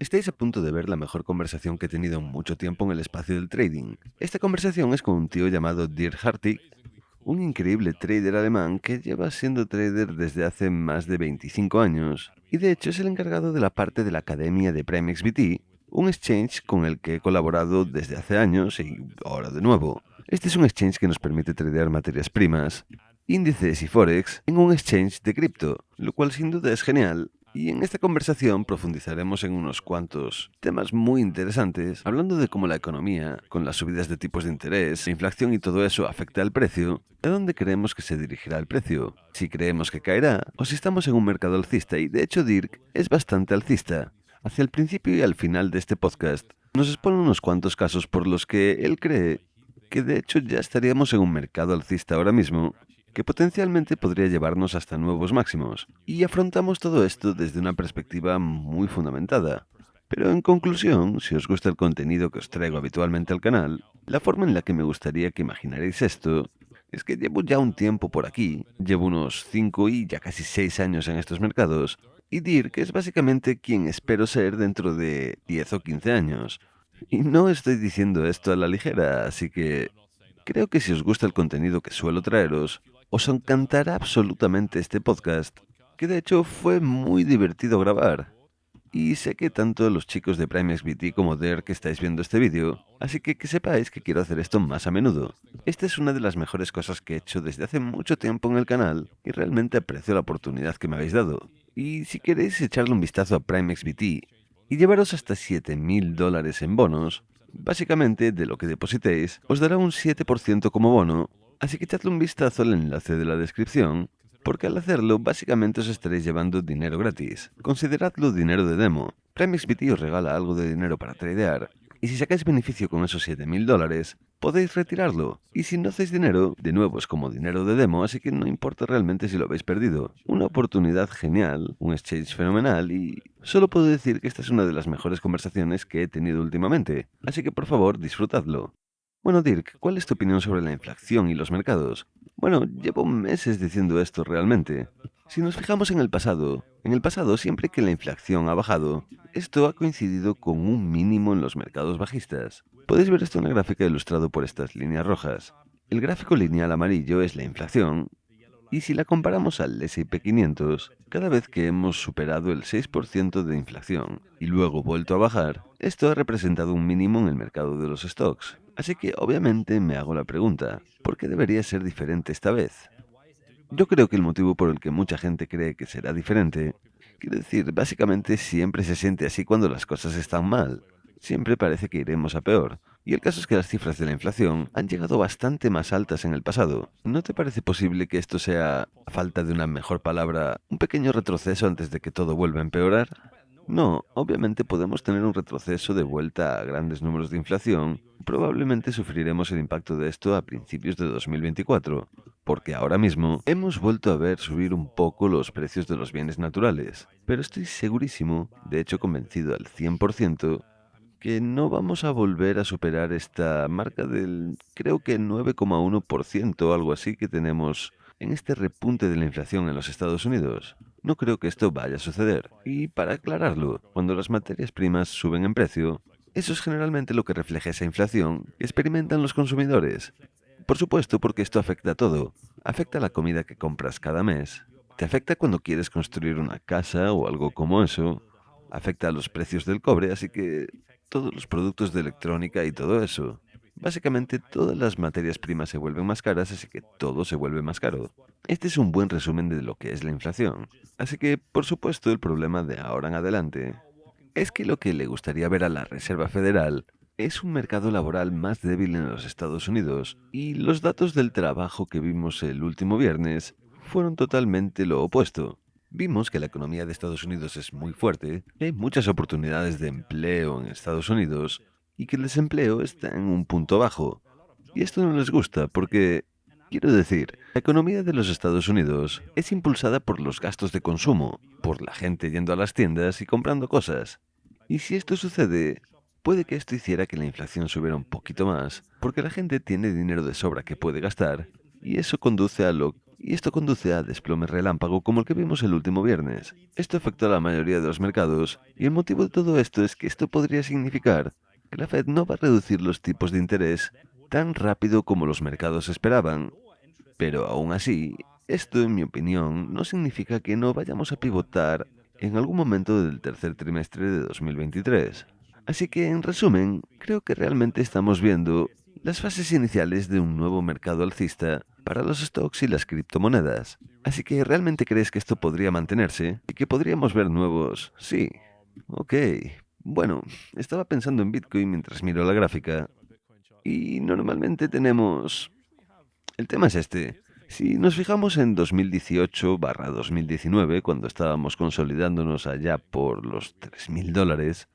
Estáis a punto de ver la mejor conversación que he tenido en mucho tiempo en el espacio del trading. Esta conversación es con un tío llamado Dirk Hartig, un increíble trader alemán que lleva siendo trader desde hace más de 25 años, y de hecho es el encargado de la parte de la academia de PrimeXBT, un exchange con el que he colaborado desde hace años y ahora de nuevo. Este es un exchange que nos permite tradear materias primas, índices y forex en un exchange de cripto, lo cual sin duda es genial. Y en esta conversación profundizaremos en unos cuantos temas muy interesantes, hablando de cómo la economía, con las subidas de tipos de interés, la inflación y todo eso afecta al precio, de dónde creemos que se dirigirá el precio, si creemos que caerá o si estamos en un mercado alcista, y de hecho Dirk es bastante alcista. Hacia el principio y al final de este podcast nos expone unos cuantos casos por los que él cree que de hecho ya estaríamos en un mercado alcista ahora mismo, que potencialmente podría llevarnos hasta nuevos máximos, y afrontamos todo esto desde una perspectiva muy fundamentada. Pero en conclusión, si os gusta el contenido que os traigo habitualmente al canal, la forma en la que me gustaría que imaginarais esto es que llevo ya un tiempo por aquí, llevo unos 5 y ya casi 6 años en estos mercados, y Dirk es básicamente quien espero ser dentro de 10 o 15 años. Y no estoy diciendo esto a la ligera, así que creo que si os gusta el contenido que suelo traeros, os encantará absolutamente este podcast, que de hecho fue muy divertido grabar. Y sé que tanto los chicos de PrimeXBT como Derek estáis viendo este vídeo, así que sepáis que quiero hacer esto más a menudo. Esta es una de las mejores cosas que he hecho desde hace mucho tiempo en el canal y realmente aprecio la oportunidad que me habéis dado. Y si queréis echarle un vistazo a PrimeXBT y llevaros hasta $7.000 en bonos, básicamente de lo que depositéis os dará un 7% como bono, así que echadle un vistazo al enlace de la descripción porque al hacerlo, básicamente os estaréis llevando dinero gratis. Consideradlo dinero de demo. PrimeXBT os regala algo de dinero para tradear, y si sacáis beneficio con esos $7.000, podéis retirarlo. Y si no hacéis dinero, de nuevo es como dinero de demo, así que no importa realmente si lo habéis perdido. Una oportunidad genial, un exchange fenomenal, y solo puedo decir que esta es una de las mejores conversaciones que he tenido últimamente. Así que por favor, disfrutadlo. Bueno, Dirk, ¿cuál es tu opinión sobre la inflación y los mercados? Bueno, llevo meses diciendo esto realmente. Si nos fijamos en el pasado siempre que la inflación ha bajado, esto ha coincidido con un mínimo en los mercados bajistas. Podéis ver esto en la gráfica ilustrado por estas líneas rojas. El gráfico lineal amarillo es la inflación, y si la comparamos al S&P 500, cada vez que hemos superado el 6% de inflación y luego vuelto a bajar, esto ha representado un mínimo en el mercado de los stocks. Así que obviamente me hago la pregunta, ¿por qué debería ser diferente esta vez? Yo creo que el motivo por el que mucha gente cree que será diferente, quiero decir, básicamente siempre se siente así cuando las cosas están mal. Siempre parece que iremos a peor. Y el caso es que las cifras de la inflación han llegado bastante más altas en el pasado. ¿No te parece posible que esto sea, a falta de una mejor palabra, un pequeño retroceso antes de que todo vuelva a empeorar? No, obviamente podemos tener un retroceso de vuelta a grandes números de inflación. Probablemente sufriremos el impacto de esto a principios de 2024, porque ahora mismo hemos vuelto a ver subir un poco los precios de los bienes naturales. Pero estoy segurísimo, de hecho convencido al 100%, que no vamos a volver a superar esta marca del, creo que 9,1% o algo así que tenemos en este repunte de la inflación en los Estados Unidos. No creo que esto vaya a suceder. Y para aclararlo, cuando las materias primas suben en precio, eso es generalmente lo que refleja esa inflación que experimentan los consumidores. Por supuesto, porque esto afecta a todo. Afecta a la comida que compras cada mes. Te afecta cuando quieres construir una casa o algo como eso. Afecta a los precios del cobre, así que todos los productos de electrónica y todo eso. Básicamente todas las materias primas se vuelven más caras, así que todo se vuelve más caro. Este es un buen resumen de lo que es la inflación. Así que, por supuesto, el problema de ahora en adelante es que lo que le gustaría ver a la Reserva Federal es un mercado laboral más débil en los Estados Unidos, y los datos del trabajo que vimos el último viernes fueron totalmente lo opuesto. Vimos que la economía de Estados Unidos es muy fuerte, que hay muchas oportunidades de empleo en Estados Unidos y que el desempleo está en un punto bajo. Y esto no les gusta porque, quiero decir, la economía de los Estados Unidos es impulsada por los gastos de consumo, por la gente yendo a las tiendas y comprando cosas. Y si esto sucede, puede que esto hiciera que la inflación subiera un poquito más, porque la gente tiene dinero de sobra que puede gastar, y eso conduce a lo y esto conduce a desplomes relámpago como el que vimos el último viernes. Esto afectó a la mayoría de los mercados, y el motivo de todo esto es que esto podría significar que la Fed no va a reducir los tipos de interés tan rápido como los mercados esperaban. Pero aún así, esto, en mi opinión, no significa que no vayamos a pivotar en algún momento del tercer trimestre de 2023. Así que, en resumen, creo que realmente estamos viendo las fases iniciales de un nuevo mercado alcista para los stocks y las criptomonedas. Así que, ¿realmente crees que esto podría mantenerse? ¿Y que podríamos ver nuevos? Sí. Ok. Bueno, estaba pensando en Bitcoin mientras miro la gráfica y normalmente tenemos... El tema es este. Si nos fijamos en 2018/2019, cuando estábamos consolidándonos allá por los $3.000,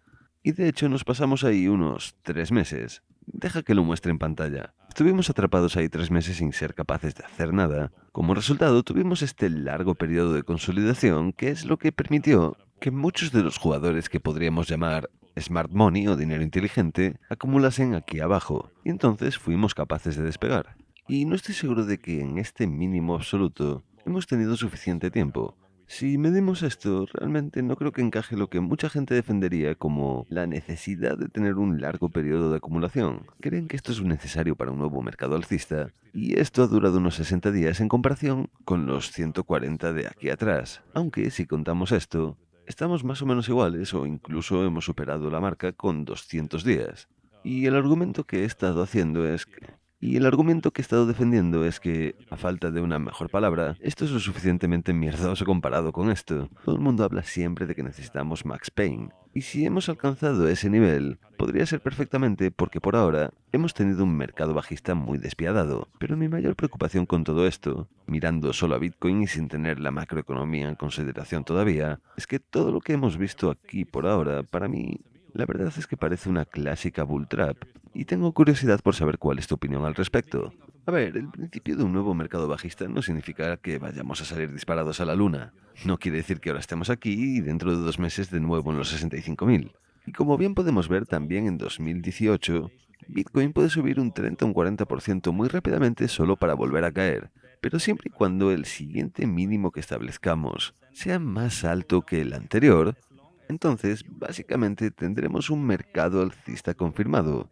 y de hecho nos pasamos ahí unos 3 meses. Deja que lo muestre en pantalla. Estuvimos atrapados ahí 3 meses sin ser capaces de hacer nada. Como resultado, tuvimos este largo periodo de consolidación que es lo que permitió que muchos de los jugadores que podríamos llamar smart money o dinero inteligente acumulasen aquí abajo, y entonces fuimos capaces de despegar. Y no estoy seguro de que en este mínimo absoluto hemos tenido suficiente tiempo. Si medimos esto, realmente no creo que encaje lo que mucha gente defendería como la necesidad de tener un largo periodo de acumulación. Creen que esto es necesario para un nuevo mercado alcista, y esto ha durado unos 60 días en comparación con los 140 de aquí atrás. Aunque, si contamos esto, estamos más o menos iguales o incluso hemos superado la marca con 200 días. Y el argumento que he estado haciendo es que y el argumento que he estado defendiendo es que, a falta de una mejor palabra, esto es lo suficientemente mierdoso comparado con esto. Todo el mundo habla siempre de que necesitamos Max Payne. Y si hemos alcanzado ese nivel, podría ser perfectamente porque por ahora hemos tenido un mercado bajista muy despiadado. Pero mi mayor preocupación con todo esto, mirando solo a Bitcoin y sin tener la macroeconomía en consideración todavía, es que todo lo que hemos visto aquí por ahora, para mí, la verdad es que parece una clásica bull trap, y tengo curiosidad por saber cuál es tu opinión al respecto. A ver, el principio de un nuevo mercado bajista no significa que vayamos a salir disparados a la luna. No quiere decir que ahora estemos aquí y dentro de 2 meses de nuevo en los 65.000. Y como bien podemos ver también en 2018, Bitcoin puede subir un 30 o un 40% muy rápidamente solo para volver a caer, pero siempre y cuando el siguiente mínimo que establezcamos sea más alto que el anterior, entonces básicamente tendremos un mercado alcista confirmado.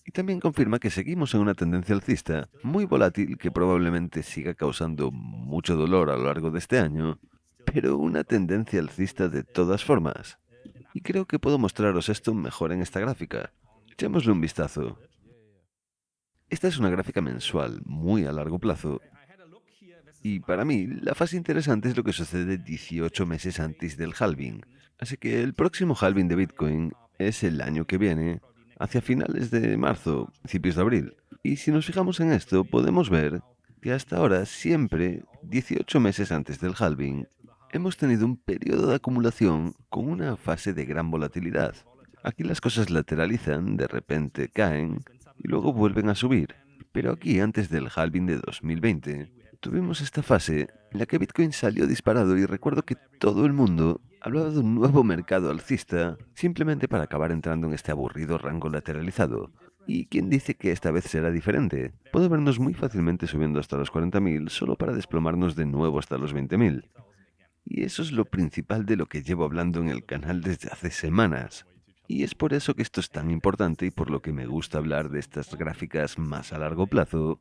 Y también confirma que seguimos en una tendencia alcista muy volátil que probablemente siga causando mucho dolor a lo largo de este año, pero una tendencia alcista de todas formas. Y creo que puedo mostraros esto mejor en esta gráfica. Echémosle un vistazo. Esta es una gráfica mensual muy a largo plazo, y para mí la fase interesante es lo que sucede 18 meses antes del halving. Así que el próximo halving de Bitcoin es el año que viene, hacia finales de marzo, principios de abril. Y si nos fijamos en esto, podemos ver que hasta ahora, siempre 18 meses antes del halving, hemos tenido un periodo de acumulación con una fase de gran volatilidad. Aquí las cosas lateralizan, de repente caen y luego vuelven a subir. Pero aquí, antes del halving de 2020, tuvimos esta fase en la que Bitcoin salió disparado y recuerdo que todo el mundo hablaba de un nuevo mercado alcista simplemente para acabar entrando en este aburrido rango lateralizado. ¿Y quién dice que esta vez será diferente? Puede vernos muy fácilmente subiendo hasta los 40.000 solo para desplomarnos de nuevo hasta los 20.000. Y eso es lo principal de lo que llevo hablando en el canal desde hace semanas. Y es por eso que esto es tan importante y por lo que me gusta hablar de estas gráficas más a largo plazo,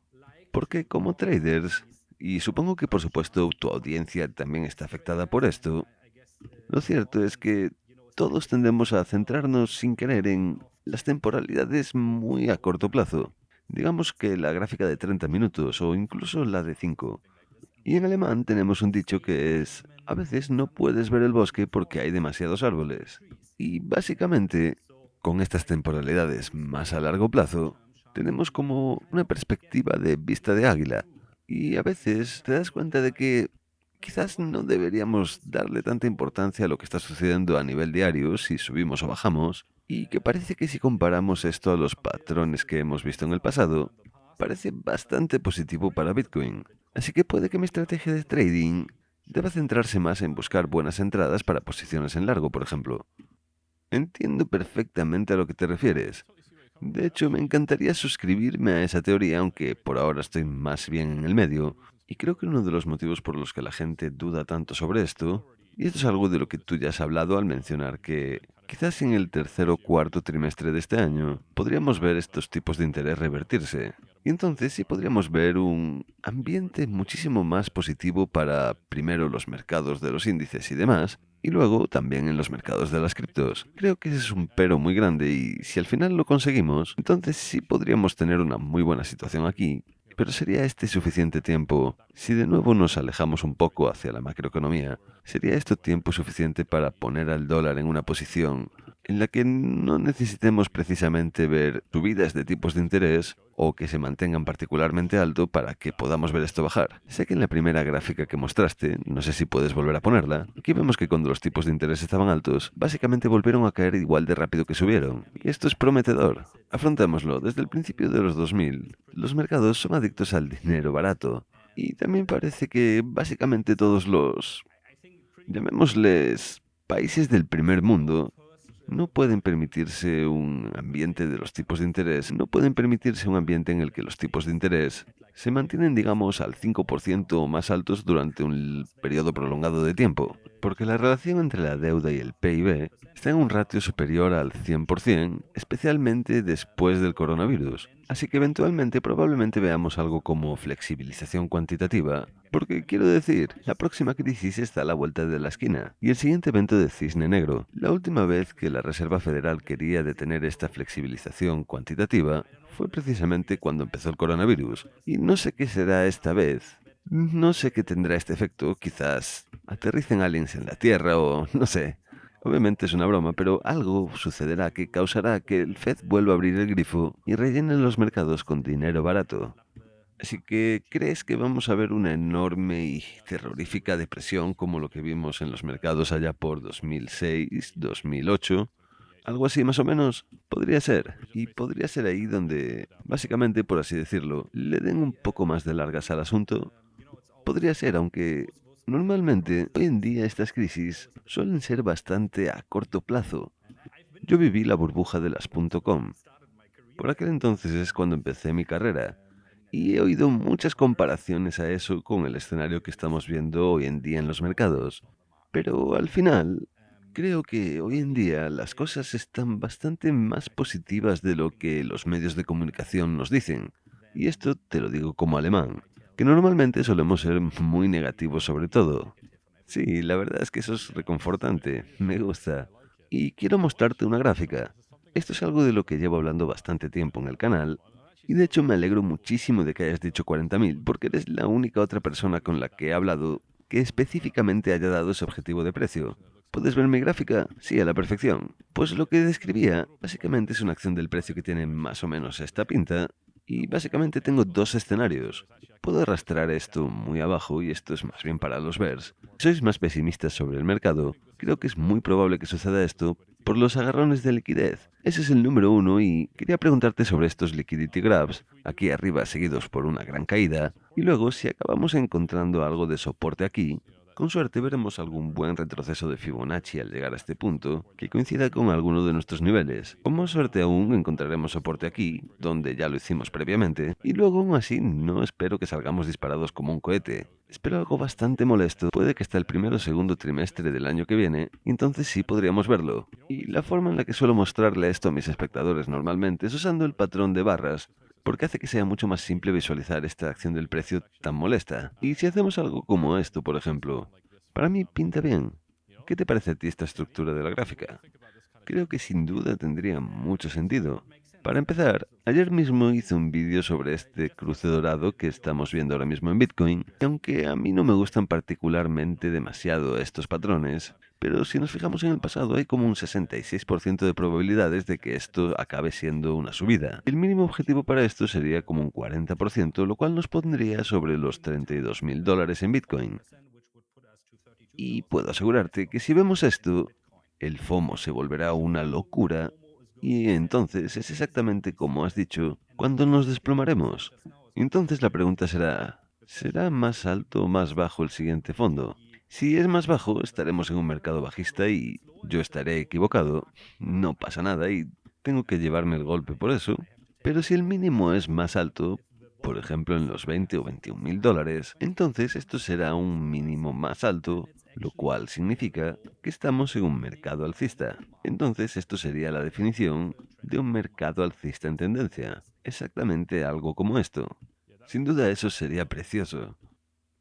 porque como traders, y supongo que por supuesto tu audiencia también está afectada por esto, lo cierto es que todos tendemos a centrarnos sin querer en las temporalidades muy a corto plazo. Digamos que la gráfica de 30 minutos o incluso la de 5. Y en alemán tenemos un dicho que es, a veces no puedes ver el bosque porque hay demasiados árboles. Y básicamente, con estas temporalidades más a largo plazo, tenemos como una perspectiva de vista de águila. Y a veces te das cuenta de que quizás no deberíamos darle tanta importancia a lo que está sucediendo a nivel diario si subimos o bajamos, y que parece que si comparamos esto a los patrones que hemos visto en el pasado, parece bastante positivo para Bitcoin. Así que puede que mi estrategia de trading deba centrarse más en buscar buenas entradas para posiciones en largo, por ejemplo. Entiendo perfectamente a lo que te refieres, De hecho, me encantaría suscribirme a esa teoría, aunque por ahora estoy más bien en el medio. Y creo que uno de los motivos por los que la gente duda tanto sobre esto, y esto es algo de lo que tú ya has hablado al mencionar que quizás en el tercer o cuarto trimestre de este año podríamos ver estos tipos de interés revertirse. Y entonces sí podríamos ver un ambiente muchísimo más positivo para primero los mercados de los índices y demás, y luego también en los mercados de las criptos. Creo que ese es un pero muy grande y si al final lo conseguimos, entonces sí podríamos tener una muy buena situación aquí. Pero ¿sería este suficiente tiempo? Si de nuevo nos alejamos un poco hacia la macroeconomía, ¿sería esto tiempo suficiente para poner al dólar en una posición en la que no necesitemos precisamente ver subidas de tipos de interés o que se mantengan particularmente alto para que podamos ver esto bajar? Sé que en la primera gráfica que mostraste, no sé si puedes volver a ponerla, aquí vemos que cuando los tipos de interés estaban altos, básicamente volvieron a caer igual de rápido que subieron. Y esto es prometedor. Afrontémoslo, desde el principio de los 2000, los mercados son adictos al dinero barato. Y también parece que básicamente todos los, llamémosles, países del primer mundo, no pueden permitirse un ambiente de los tipos de interés, no pueden permitirse un ambiente en el que los tipos de interés se mantienen, digamos, al 5% o más altos durante un periodo prolongado de tiempo, porque la relación entre la deuda y el PIB está en un ratio superior al 100%, especialmente después del coronavirus. Así que eventualmente probablemente veamos algo como flexibilización cuantitativa, porque quiero decir, la próxima crisis está a la vuelta de la esquina, y el siguiente evento de Cisne Negro. La última vez que la Reserva Federal quería detener esta flexibilización cuantitativa fue precisamente cuando empezó el coronavirus, y no sé qué será esta vez. No sé qué tendrá este efecto, quizás aterricen aliens en la Tierra o no sé. Obviamente es una broma, pero algo sucederá que causará que el Fed vuelva a abrir el grifo y rellene los mercados con dinero barato. Así que, ¿crees que vamos a ver una enorme y terrorífica depresión como lo que vimos en los mercados allá por 2006, 2008? Algo así más o menos. Podría ser. Y podría ser ahí donde, básicamente, por así decirlo, le den un poco más de largas al asunto. Podría ser, aunque normalmente hoy en día estas crisis suelen ser bastante a corto plazo. Yo viví la burbuja de las .com. Por aquel entonces es cuando empecé mi carrera. Y he oído muchas comparaciones a eso con el escenario que estamos viendo hoy en día en los mercados. Pero al final, creo que hoy en día las cosas están bastante más positivas de lo que los medios de comunicación nos dicen. Y esto te lo digo como alemán, que normalmente solemos ser muy negativos sobre todo. Sí, la verdad es que eso es reconfortante, me gusta. Y quiero mostrarte una gráfica. Esto es algo de lo que llevo hablando bastante tiempo en el canal, y de hecho me alegro muchísimo de que hayas dicho 40.000, porque eres la única otra persona con la que he hablado que específicamente haya dado ese objetivo de precio. ¿Puedes ver mi gráfica? Sí, a la perfección. Pues lo que describía básicamente es una acción del precio que tiene más o menos esta pinta, y básicamente tengo dos escenarios. Puedo arrastrar esto muy abajo y esto es más bien para los bears. Si sois más pesimistas sobre el mercado, creo que es muy probable que suceda esto por los agarrones de liquidez. Ese es el número uno y quería preguntarte sobre estos liquidity grabs, aquí arriba seguidos por una gran caída, y luego si acabamos encontrando algo de soporte aquí, con suerte veremos algún buen retroceso de Fibonacci al llegar a este punto que coincida con alguno de nuestros niveles. Con más suerte aún encontraremos soporte aquí, donde ya lo hicimos previamente, y luego aún así no espero que salgamos disparados como un cohete. Espero algo bastante molesto, puede que hasta el primero o segundo trimestre del año que viene, y entonces sí podríamos verlo. Y la forma en la que suelo mostrarle esto a mis espectadores normalmente es usando el patrón de barras, porque hace que sea mucho más simple visualizar esta acción del precio tan molesta. Y si hacemos algo como esto, por ejemplo, para mí pinta bien. ¿Qué te parece a ti esta estructura de la gráfica? Creo que sin duda tendría mucho sentido. Para empezar, ayer mismo hice un vídeo sobre este cruce dorado que estamos viendo ahora mismo en Bitcoin, y aunque a mí no me gustan particularmente demasiado estos patrones, pero si nos fijamos en el pasado hay como un 66% de probabilidades de que esto acabe siendo una subida. El mínimo objetivo para esto sería como un 40%, lo cual nos pondría sobre los $32.000 en Bitcoin. Y puedo asegurarte que si vemos esto, el FOMO se volverá una locura y entonces es exactamente como has dicho, cuando nos desplomaremos. Entonces la pregunta será, ¿será más alto o más bajo el siguiente fondo? Si es más bajo, estaremos en un mercado bajista y yo estaré equivocado, no pasa nada y tengo que llevarme el golpe por eso, pero si el mínimo es más alto, por ejemplo en los 20 o 21.000 dólares, entonces esto será un mínimo más alto, lo cual significa que estamos en un mercado alcista. Entonces esto sería la definición de un mercado alcista en tendencia. Exactamente algo como esto. Sin duda eso sería precioso.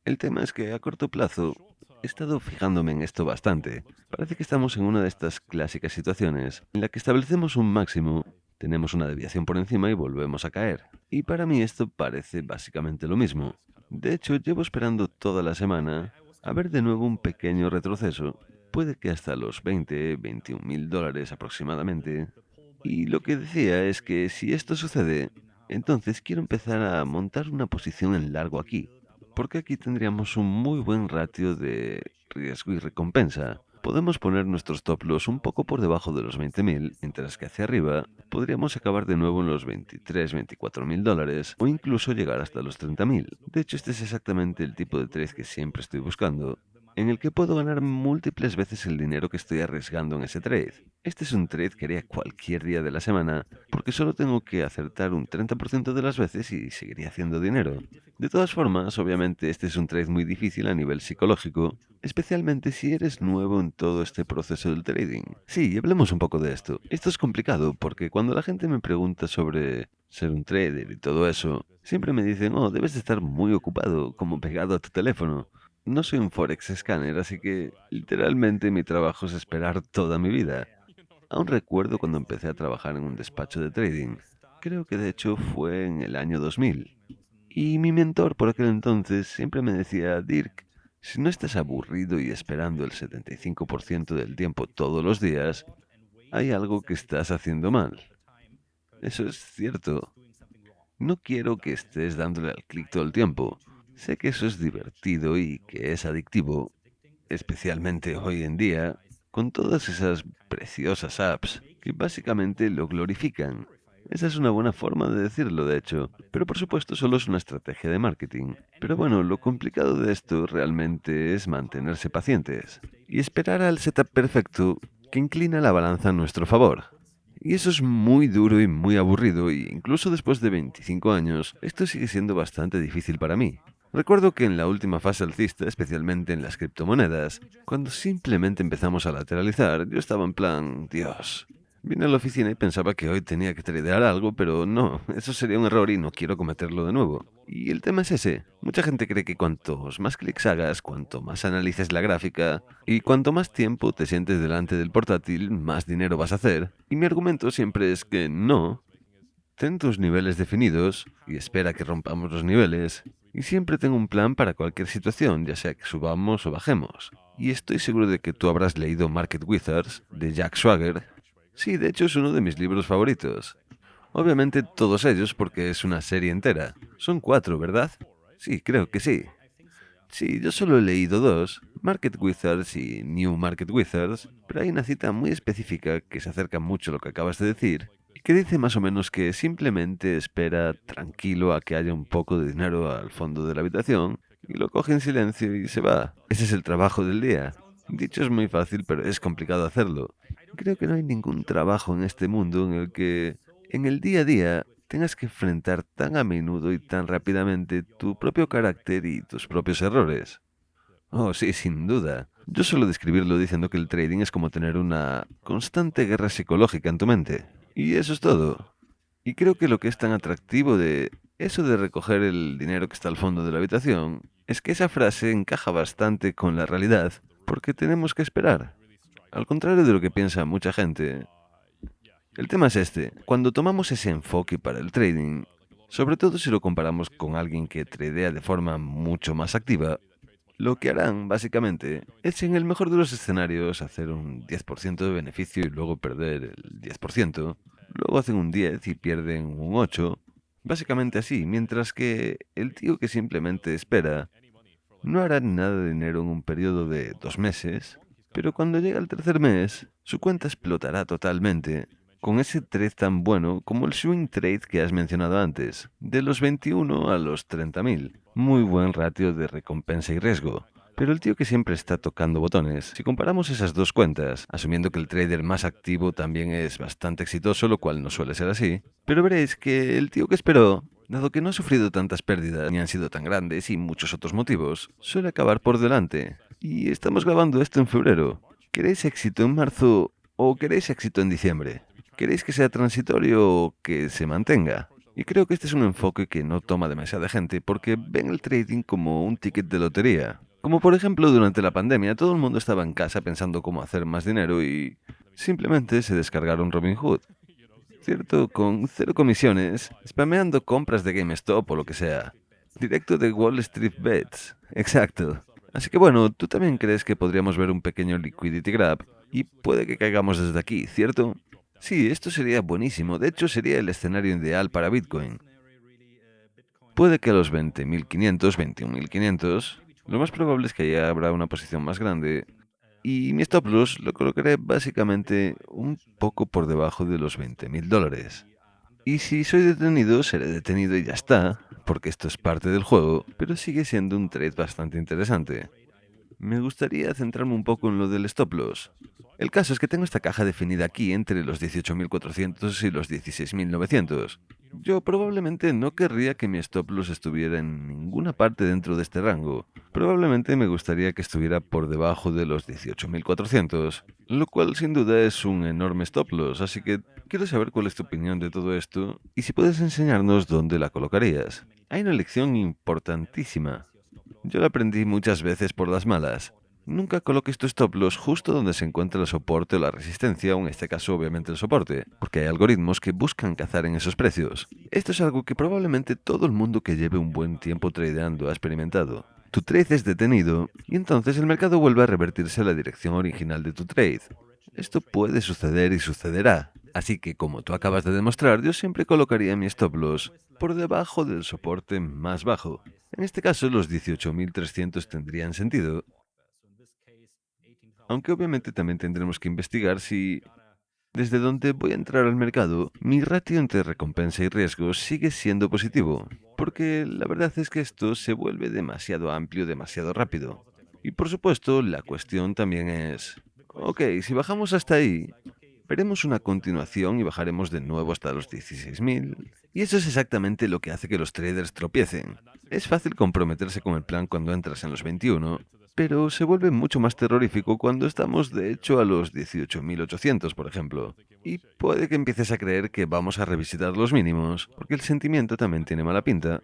El tema es que a corto plazo he estado fijándome en esto bastante. Parece que estamos en una de estas clásicas situaciones en la que establecemos un máximo, tenemos una desviación por encima y volvemos a caer. Y para mí esto parece básicamente lo mismo. De hecho, llevo esperando toda la semana a ver de nuevo un pequeño retroceso, puede que hasta los 21.000 dólares aproximadamente. Y lo que decía es que si esto sucede, entonces quiero empezar a montar una posición en largo aquí, porque aquí tendríamos un muy buen ratio de riesgo y recompensa. Podemos poner nuestros stop loss un poco por debajo de los 20.000, mientras que hacia arriba podríamos acabar de nuevo en los 23.000, 24.000 dólares o incluso llegar hasta los 30.000. De hecho, este es exactamente el tipo de trade que siempre estoy buscando, en el que puedo ganar múltiples veces el dinero que estoy arriesgando en ese trade. Este es un trade que haría cualquier día de la semana, porque solo tengo que acertar un 30% de las veces y seguiría haciendo dinero. De todas formas, obviamente este es un trade muy difícil a nivel psicológico, especialmente si eres nuevo en todo este proceso del trading. Sí, hablemos un poco de esto. Esto es complicado porque cuando la gente me pregunta sobre ser un trader y todo eso, siempre me dicen, oh, debes de estar muy ocupado, como pegado a tu teléfono. No soy un Forex Scanner, así que literalmente mi trabajo es esperar toda mi vida. Aún recuerdo cuando empecé a trabajar en un despacho de trading. Creo que de hecho fue en el año 2000. Y mi mentor por aquel entonces siempre me decía, Dirk, si no estás aburrido y esperando el 75% del tiempo todos los días, hay algo que estás haciendo mal. Eso es cierto. No quiero que estés dándole al clic todo el tiempo. Sé que eso es divertido y que es adictivo, especialmente hoy en día, con todas esas preciosas apps que básicamente lo glorifican. Esa es una buena forma de decirlo, de hecho, pero por supuesto solo es una estrategia de marketing. Pero bueno, lo complicado de esto realmente es mantenerse pacientes y esperar al setup perfecto que inclina la balanza a nuestro favor. Y eso es muy duro y muy aburrido, y incluso después de 25 años, esto sigue siendo bastante difícil para mí. Recuerdo que en la última fase alcista, especialmente en las criptomonedas, cuando simplemente empezamos a lateralizar, yo estaba en plan, Dios. Vine a la oficina y pensaba que hoy tenía que tradear algo, pero no, eso sería un error y no quiero cometerlo de nuevo. Y el tema es ese. Mucha gente cree que cuantos más clics hagas, cuanto más analices la gráfica y cuanto más tiempo te sientes delante del portátil, más dinero vas a hacer. Y mi argumento siempre es que no. Ten tus niveles definidos y espera que rompamos los niveles. Y siempre tengo un plan para cualquier situación, ya sea que subamos o bajemos. Y estoy seguro de que tú habrás leído Market Wizards de Jack Schwager. Sí, de hecho es uno de mis libros favoritos. Obviamente todos ellos porque es una serie entera. Son 4, ¿verdad? Sí, creo que sí. Sí, yo solo he leído 2, Market Wizards y New Market Wizards, pero hay una cita muy específica que se acerca mucho a lo que acabas de decir, y que dice más o menos que simplemente espera tranquilo a que haya un poco de dinero al fondo de la habitación, y lo coge en silencio y se va. Ese es el trabajo del día. Dicho es muy fácil, pero es complicado hacerlo. Creo que no hay ningún trabajo en este mundo en el que, en el día a día, tengas que enfrentar tan a menudo y tan rápidamente tu propio carácter y tus propios errores. Oh, sí, sin duda. Yo suelo describirlo diciendo que el trading es como tener una constante guerra psicológica en tu mente. Y eso es todo. Y creo que lo que es tan atractivo de eso de recoger el dinero que está al fondo de la habitación es que esa frase encaja bastante con la realidad porque tenemos que esperar. Al contrario de lo que piensa mucha gente, el tema es este. Cuando tomamos ese enfoque para el trading, sobre todo si lo comparamos con alguien que tradea de forma mucho más activa, lo que harán, básicamente, es en el mejor de los escenarios hacer un 10% de beneficio y luego perder el 10%, luego hacen un 10 y pierden un 8, básicamente así, mientras que el tío que simplemente espera no hará nada de dinero en un periodo de 2 meses, pero cuando llegue el tercer mes, su cuenta explotará totalmente, con ese trade tan bueno como el swing trade que has mencionado antes, de los 21 a los 30.000. Muy buen ratio de recompensa y riesgo. Pero el tío que siempre está tocando botones, si comparamos esas dos cuentas, asumiendo que el trader más activo también es bastante exitoso, lo cual no suele ser así, pero veréis que el tío que esperó, dado que no ha sufrido tantas pérdidas ni han sido tan grandes y muchos otros motivos, suele acabar por delante. Y estamos grabando esto en febrero. ¿Queréis éxito en marzo o queréis éxito en diciembre? ¿Queréis que sea transitorio o que se mantenga? Y creo que este es un enfoque que no toma demasiada gente porque ven el trading como un ticket de lotería. Como por ejemplo durante la pandemia todo el mundo estaba en casa pensando cómo hacer más dinero y simplemente se descargaron Robinhood. ¿Cierto? Con cero comisiones, spameando compras de GameStop o lo que sea. Directo de Wall Street Bets. Exacto. Así que bueno, tú también crees que podríamos ver un pequeño liquidity grab y puede que caigamos desde aquí, ¿cierto? Sí, esto sería buenísimo. De hecho, sería el escenario ideal para Bitcoin. Puede que a los 20.500, 21.500, lo más probable es que ahí habrá una posición más grande. Y mi stop loss lo colocaré básicamente un poco por debajo de los $20.000. Y si soy detenido, seré detenido y ya está, porque esto es parte del juego, pero sigue siendo un trade bastante interesante. Me gustaría centrarme un poco en lo del stop loss. El caso es que tengo esta caja definida aquí entre los 18.400 y los 16.900. Yo probablemente no querría que mi stop loss estuviera en ninguna parte dentro de este rango. Probablemente me gustaría que estuviera por debajo de los 18.400, lo cual sin duda es un enorme stop loss, así que quiero saber cuál es tu opinión de todo esto y si puedes enseñarnos dónde la colocarías. Hay una lección importantísima. Yo lo aprendí muchas veces por las malas. Nunca coloques tu stop loss justo donde se encuentra el soporte o la resistencia, o en este caso obviamente el soporte, porque hay algoritmos que buscan cazar en esos precios. Esto es algo que probablemente todo el mundo que lleve un buen tiempo tradeando ha experimentado. Tu trade es detenido y entonces el mercado vuelve a revertirse a la dirección original de tu trade. Esto puede suceder y sucederá. Así que, como tú acabas de demostrar, yo siempre colocaría mi stop loss por debajo del soporte más bajo. En este caso, los 18.300 tendrían sentido, aunque obviamente también tendremos que investigar si, desde donde voy a entrar al mercado, mi ratio entre recompensa y riesgo sigue siendo positivo, porque la verdad es que esto se vuelve demasiado amplio demasiado rápido. Y por supuesto, la cuestión también es, ok, si bajamos hasta ahí, veremos una continuación y bajaremos de nuevo hasta los 16.000. Y eso es exactamente lo que hace que los traders tropiecen. Es fácil comprometerse con el plan cuando entras en los 21, pero se vuelve mucho más terrorífico cuando estamos de hecho a los 18.800, por ejemplo. Y puede que empieces a creer que vamos a revisitar los mínimos, porque el sentimiento también tiene mala pinta.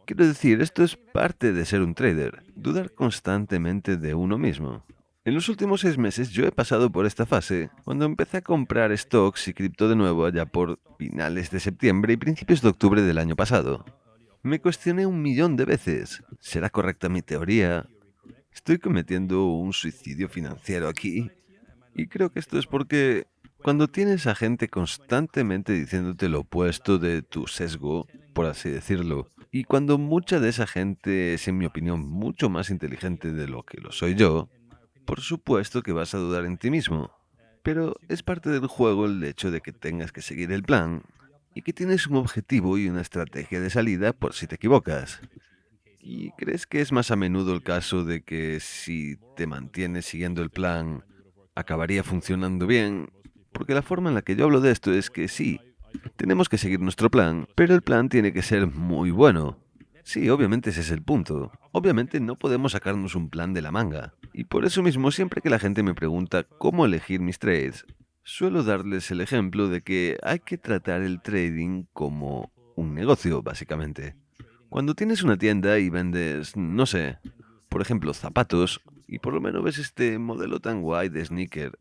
Quiero decir, esto es parte de ser un trader, dudar constantemente de uno mismo. En los últimos 6 meses yo he pasado por esta fase, cuando empecé a comprar stocks y cripto de nuevo allá por finales de septiembre y principios de octubre del año pasado. Me cuestioné 1 millón de veces. ¿Será correcta mi teoría? ¿Estoy cometiendo un suicidio financiero aquí? Y creo que esto es porque cuando tienes a gente constantemente diciéndote lo opuesto de tu sesgo, por así decirlo, y cuando mucha de esa gente es, en mi opinión, mucho más inteligente de lo que lo soy yo, por supuesto que vas a dudar en ti mismo. Pero es parte del juego el hecho de que tengas que seguir el plan y que tienes un objetivo y una estrategia de salida por si te equivocas. ¿Y crees que es más a menudo el caso de que si te mantienes siguiendo el plan, acabaría funcionando bien? Porque la forma en la que yo hablo de esto es que sí, tenemos que seguir nuestro plan, pero el plan tiene que ser muy bueno. Sí, obviamente ese es el punto. Obviamente no podemos sacarnos un plan de la manga. Y por eso mismo, siempre que la gente me pregunta cómo elegir mis trades, suelo darles el ejemplo de que hay que tratar el trading como un negocio, básicamente. Cuando tienes una tienda y vendes, no sé, por ejemplo, zapatos, y por lo menos ves este modelo tan guay de sneaker,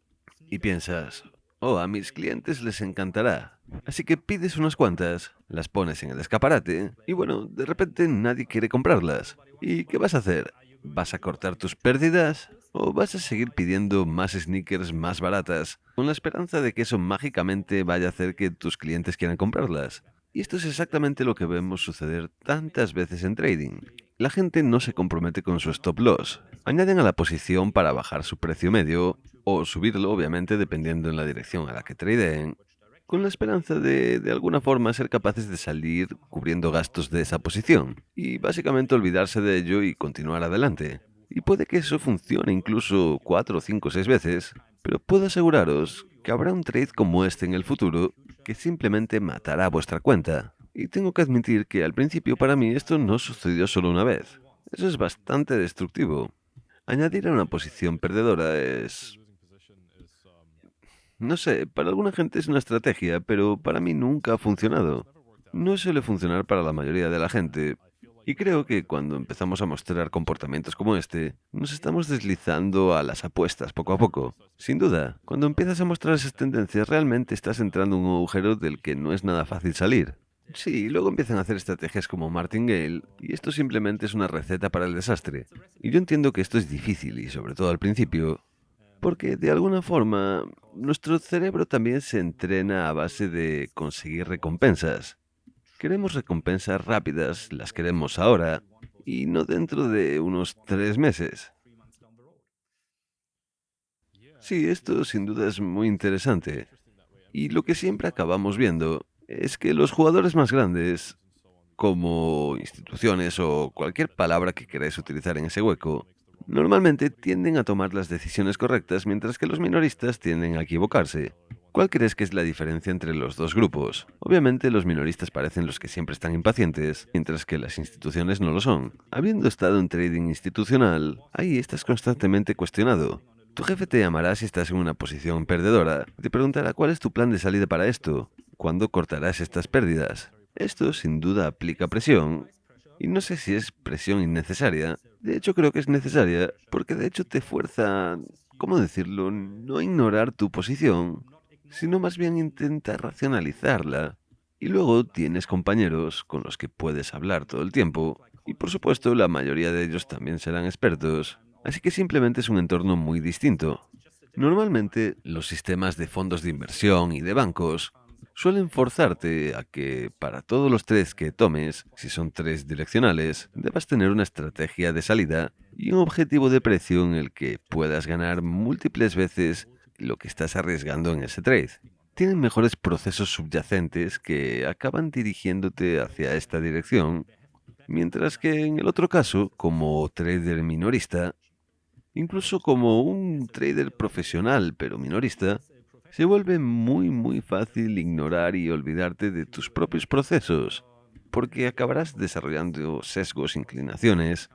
y piensas, oh, a mis clientes les encantará. Así que pides unas cuantas, las pones en el escaparate, y bueno, de repente nadie quiere comprarlas. ¿Y qué vas a hacer? ¿Vas a cortar tus pérdidas? ¿O vas a seguir pidiendo más sneakers más baratas, con la esperanza de que eso mágicamente vaya a hacer que tus clientes quieran comprarlas? Y esto es exactamente lo que vemos suceder tantas veces en trading. La gente no se compromete con su stop loss. Añaden a la posición para bajar su precio medio, o subirlo obviamente dependiendo en la dirección a la que tradeen, con la esperanza de alguna forma ser capaces de salir cubriendo gastos de esa posición, y básicamente olvidarse de ello y continuar adelante. Y puede que eso funcione incluso 4, 5, 6 veces, pero puedo aseguraros que habrá un trade como este en el futuro que simplemente matará vuestra cuenta. Y tengo que admitir que al principio para mí esto no sucedió solo una vez. Eso es bastante destructivo. Añadir a una posición perdedora es... No sé, para alguna gente es una estrategia, pero para mí nunca ha funcionado. No suele funcionar para la mayoría de la gente. Y creo que cuando empezamos a mostrar comportamientos como este, nos estamos deslizando a las apuestas poco a poco. Sin duda, cuando empiezas a mostrar esas tendencias, realmente estás entrando en un agujero del que no es nada fácil salir. Sí, luego empiezan a hacer estrategias como Martingale, y esto simplemente es una receta para el desastre. Y yo entiendo que esto es difícil, y sobre todo al principio, porque de alguna forma nuestro cerebro también se entrena a base de conseguir recompensas. Queremos recompensas rápidas, las queremos ahora y no dentro de unos 3 meses. Sí, esto sin duda es muy interesante. Y lo que siempre acabamos viendo es que los jugadores más grandes, como instituciones o cualquier palabra que queráis utilizar en ese hueco, normalmente tienden a tomar las decisiones correctas mientras que los minoristas tienden a equivocarse. ¿Cuál crees que es la diferencia entre los dos grupos? Obviamente los minoristas parecen los que siempre están impacientes, mientras que las instituciones no lo son. Habiendo estado en trading institucional, ahí estás constantemente cuestionado. Tu jefe te llamará si estás en una posición perdedora y te preguntará cuál es tu plan de salida para esto, cuándo cortarás estas pérdidas. Esto sin duda aplica presión, y no sé si es presión innecesaria. De hecho creo que es necesaria, porque de hecho te fuerza, ¿cómo decirlo?, no a ignorar tu posición, sino más bien intenta racionalizarla. Y luego tienes compañeros con los que puedes hablar todo el tiempo, y por supuesto la mayoría de ellos también serán expertos, así que simplemente es un entorno muy distinto. Normalmente los sistemas de fondos de inversión y de bancos suelen forzarte a que para todos los trades que tomes, si son trades direccionales, debas tener una estrategia de salida y un objetivo de precio en el que puedas ganar múltiples veces lo que estás arriesgando en ese trade. Tienen mejores procesos subyacentes que acaban dirigiéndote hacia esta dirección, mientras que en el otro caso, como trader minorista, incluso como un trader profesional pero minorista, se vuelve muy fácil ignorar y olvidarte de tus propios procesos, porque acabarás desarrollando sesgos, inclinaciones.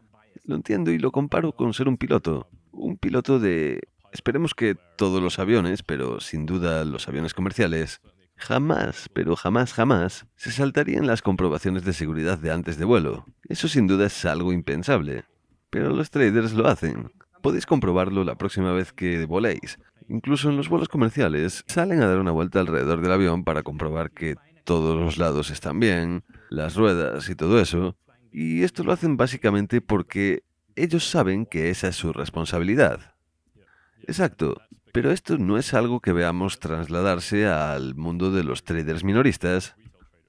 Lo entiendo y lo comparo con ser un piloto. Un piloto de... Esperemos que todos los aviones, pero sin duda los aviones comerciales, jamás, pero jamás, se saltarían las comprobaciones de seguridad de antes de vuelo. Eso sin duda es algo impensable. Pero los traders lo hacen. Podéis comprobarlo la próxima vez que voléis. Incluso en los vuelos comerciales salen a dar una vuelta alrededor del avión para comprobar que todos los lados están bien, las ruedas y todo eso. Y esto lo hacen básicamente porque ellos saben que esa es su responsabilidad. Exacto. Pero esto no es algo que veamos trasladarse al mundo de los traders minoristas,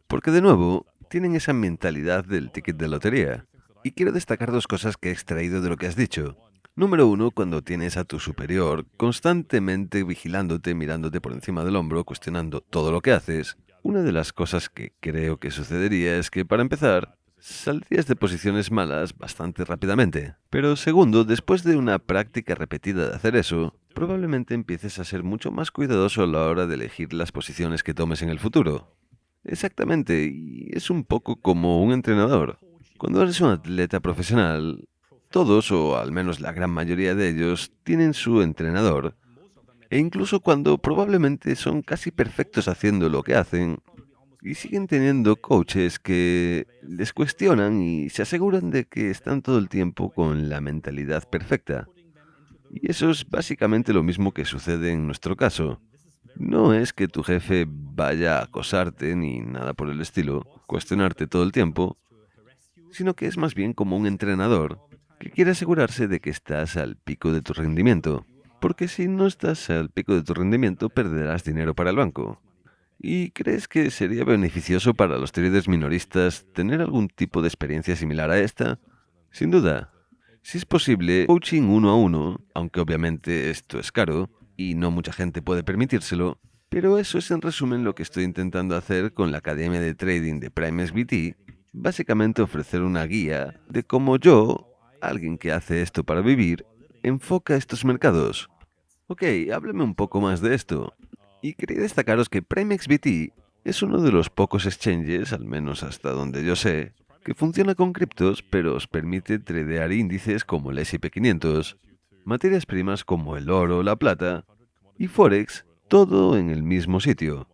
porque de nuevo tienen esa mentalidad del ticket de lotería. Y quiero destacar dos cosas que he extraído de lo que has dicho. Número uno, cuando tienes a tu superior constantemente vigilándote, mirándote por encima del hombro, cuestionando todo lo que haces, una de las cosas que creo que sucedería es que, para empezar, saldrías de posiciones malas bastante rápidamente. Pero segundo, después de una práctica repetida de hacer eso, probablemente empieces a ser mucho más cuidadoso a la hora de elegir las posiciones que tomes en el futuro. Exactamente, y es un poco como un entrenador. Cuando eres un atleta profesional, todos, o al menos la gran mayoría de ellos, tienen su entrenador. E incluso cuando probablemente son casi perfectos haciendo lo que hacen, y siguen teniendo coaches que les cuestionan y se aseguran de que están todo el tiempo con la mentalidad perfecta. Y eso es básicamente lo mismo que sucede en nuestro caso. No es que tu jefe vaya a acosarte ni nada por el estilo, cuestionarte todo el tiempo, sino que es más bien como un entrenador que quiere asegurarse de que estás al pico de tu rendimiento. Porque si no estás al pico de tu rendimiento, perderás dinero para el banco. ¿Y crees que sería beneficioso para los traders minoristas tener algún tipo de experiencia similar a esta? Sin duda. Si es posible, coaching uno a uno, aunque obviamente esto es caro y no mucha gente puede permitírselo, pero eso es en resumen lo que estoy intentando hacer con la Academia de Trading de Prime SBT, básicamente ofrecer una guía de cómo yo alguien que hace esto para vivir, enfoca estos mercados? Ok, háblame un poco más de esto. Y quería destacaros que PrimeXBT es uno de los pocos exchanges, al menos hasta donde yo sé, que funciona con criptos, pero os permite tradear índices como el S&P 500, materias primas como el oro o la plata, y Forex, todo en el mismo sitio.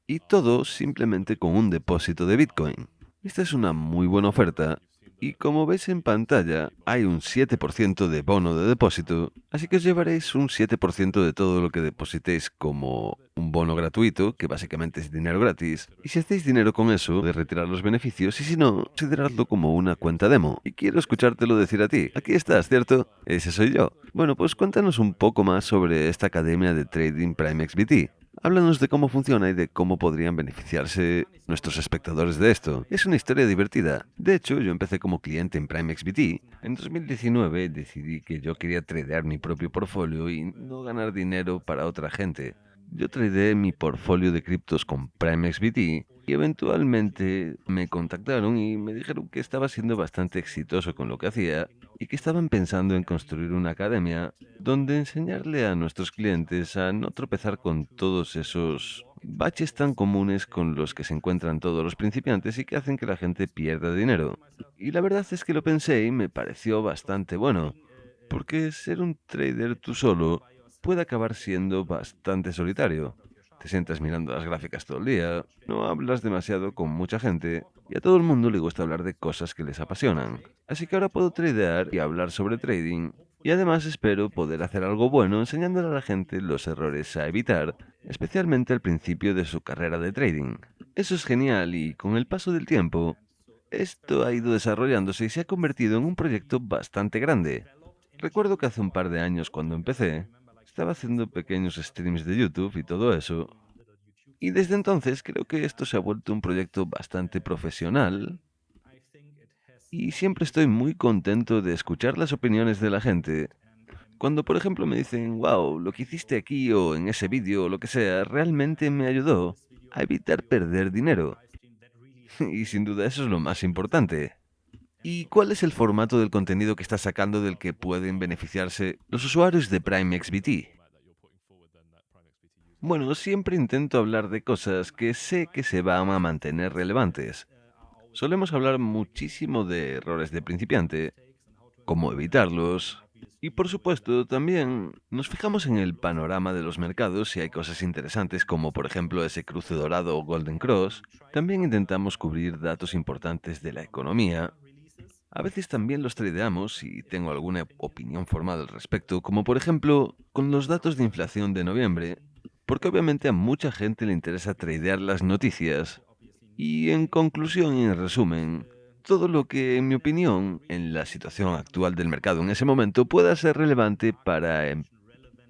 Y todo simplemente con un depósito de Bitcoin. Esta es una muy buena oferta y como veis en pantalla hay un 7% de bono de depósito, así que os llevaréis un 7% de todo lo que depositéis como un bono gratuito, que básicamente es dinero gratis, y si hacéis dinero con eso, podéis retirar los beneficios y si no, consideradlo como una cuenta demo. Y quiero escuchártelo decir a ti. Aquí estás, ¿cierto? Ese soy yo. Bueno, pues cuéntanos un poco más sobre esta academia de trading PrimeXBT. Háblanos de cómo funciona y de cómo podrían beneficiarse nuestros espectadores de esto. Es una historia divertida. De hecho, yo empecé como cliente en PrimeXBT. En 2019 decidí que yo quería tradear mi propio portfolio y no ganar dinero para otra gente. Yo tradeé mi portfolio de criptos con PrimeXBT y eventualmente me contactaron y me dijeron que estaba siendo bastante exitoso con lo que hacía y que estaban pensando en construir una academia donde enseñarle a nuestros clientes a no tropezar con todos esos baches tan comunes con los que se encuentran todos los principiantes y que hacen que la gente pierda dinero. Y la verdad es que lo pensé y me pareció bastante bueno, porque ser un trader tú solo puede acabar siendo bastante solitario. Te sientas mirando las gráficas todo el día, no hablas demasiado con mucha gente y a todo el mundo le gusta hablar de cosas que les apasionan. Así que ahora puedo tradear y hablar sobre trading y además espero poder hacer algo bueno enseñándole a la gente los errores a evitar, especialmente al principio de su carrera de trading. Eso es genial y con el paso del tiempo, esto ha ido desarrollándose y se ha convertido en un proyecto bastante grande. Recuerdo que hace un par de años cuando empecé, estaba haciendo pequeños streams de YouTube y todo eso, y desde entonces creo que esto se ha vuelto un proyecto bastante profesional y siempre estoy muy contento de escuchar las opiniones de la gente. Cuando por ejemplo me dicen, wow, lo que hiciste aquí o en ese vídeo o lo que sea, realmente me ayudó a evitar perder dinero. Y sin duda eso es lo más importante. ¿Y cuál es el formato del contenido que estás sacando del que pueden beneficiarse los usuarios de Prime XBT? Bueno, siempre intento hablar de cosas que sé que se van a mantener relevantes. Solemos hablar muchísimo de errores de principiante, cómo evitarlos, y por supuesto también nos fijamos en el panorama de los mercados si hay cosas interesantes como por ejemplo ese cruce dorado o Golden Cross. También intentamos cubrir datos importantes de la economía. A veces también los tradeamos si tengo alguna opinión formada al respecto, como por ejemplo con los datos de inflación de noviembre, porque obviamente a mucha gente le interesa tradear las noticias. Y en conclusión y en resumen, todo lo que, en mi opinión, en la situación actual del mercado en ese momento pueda ser relevante para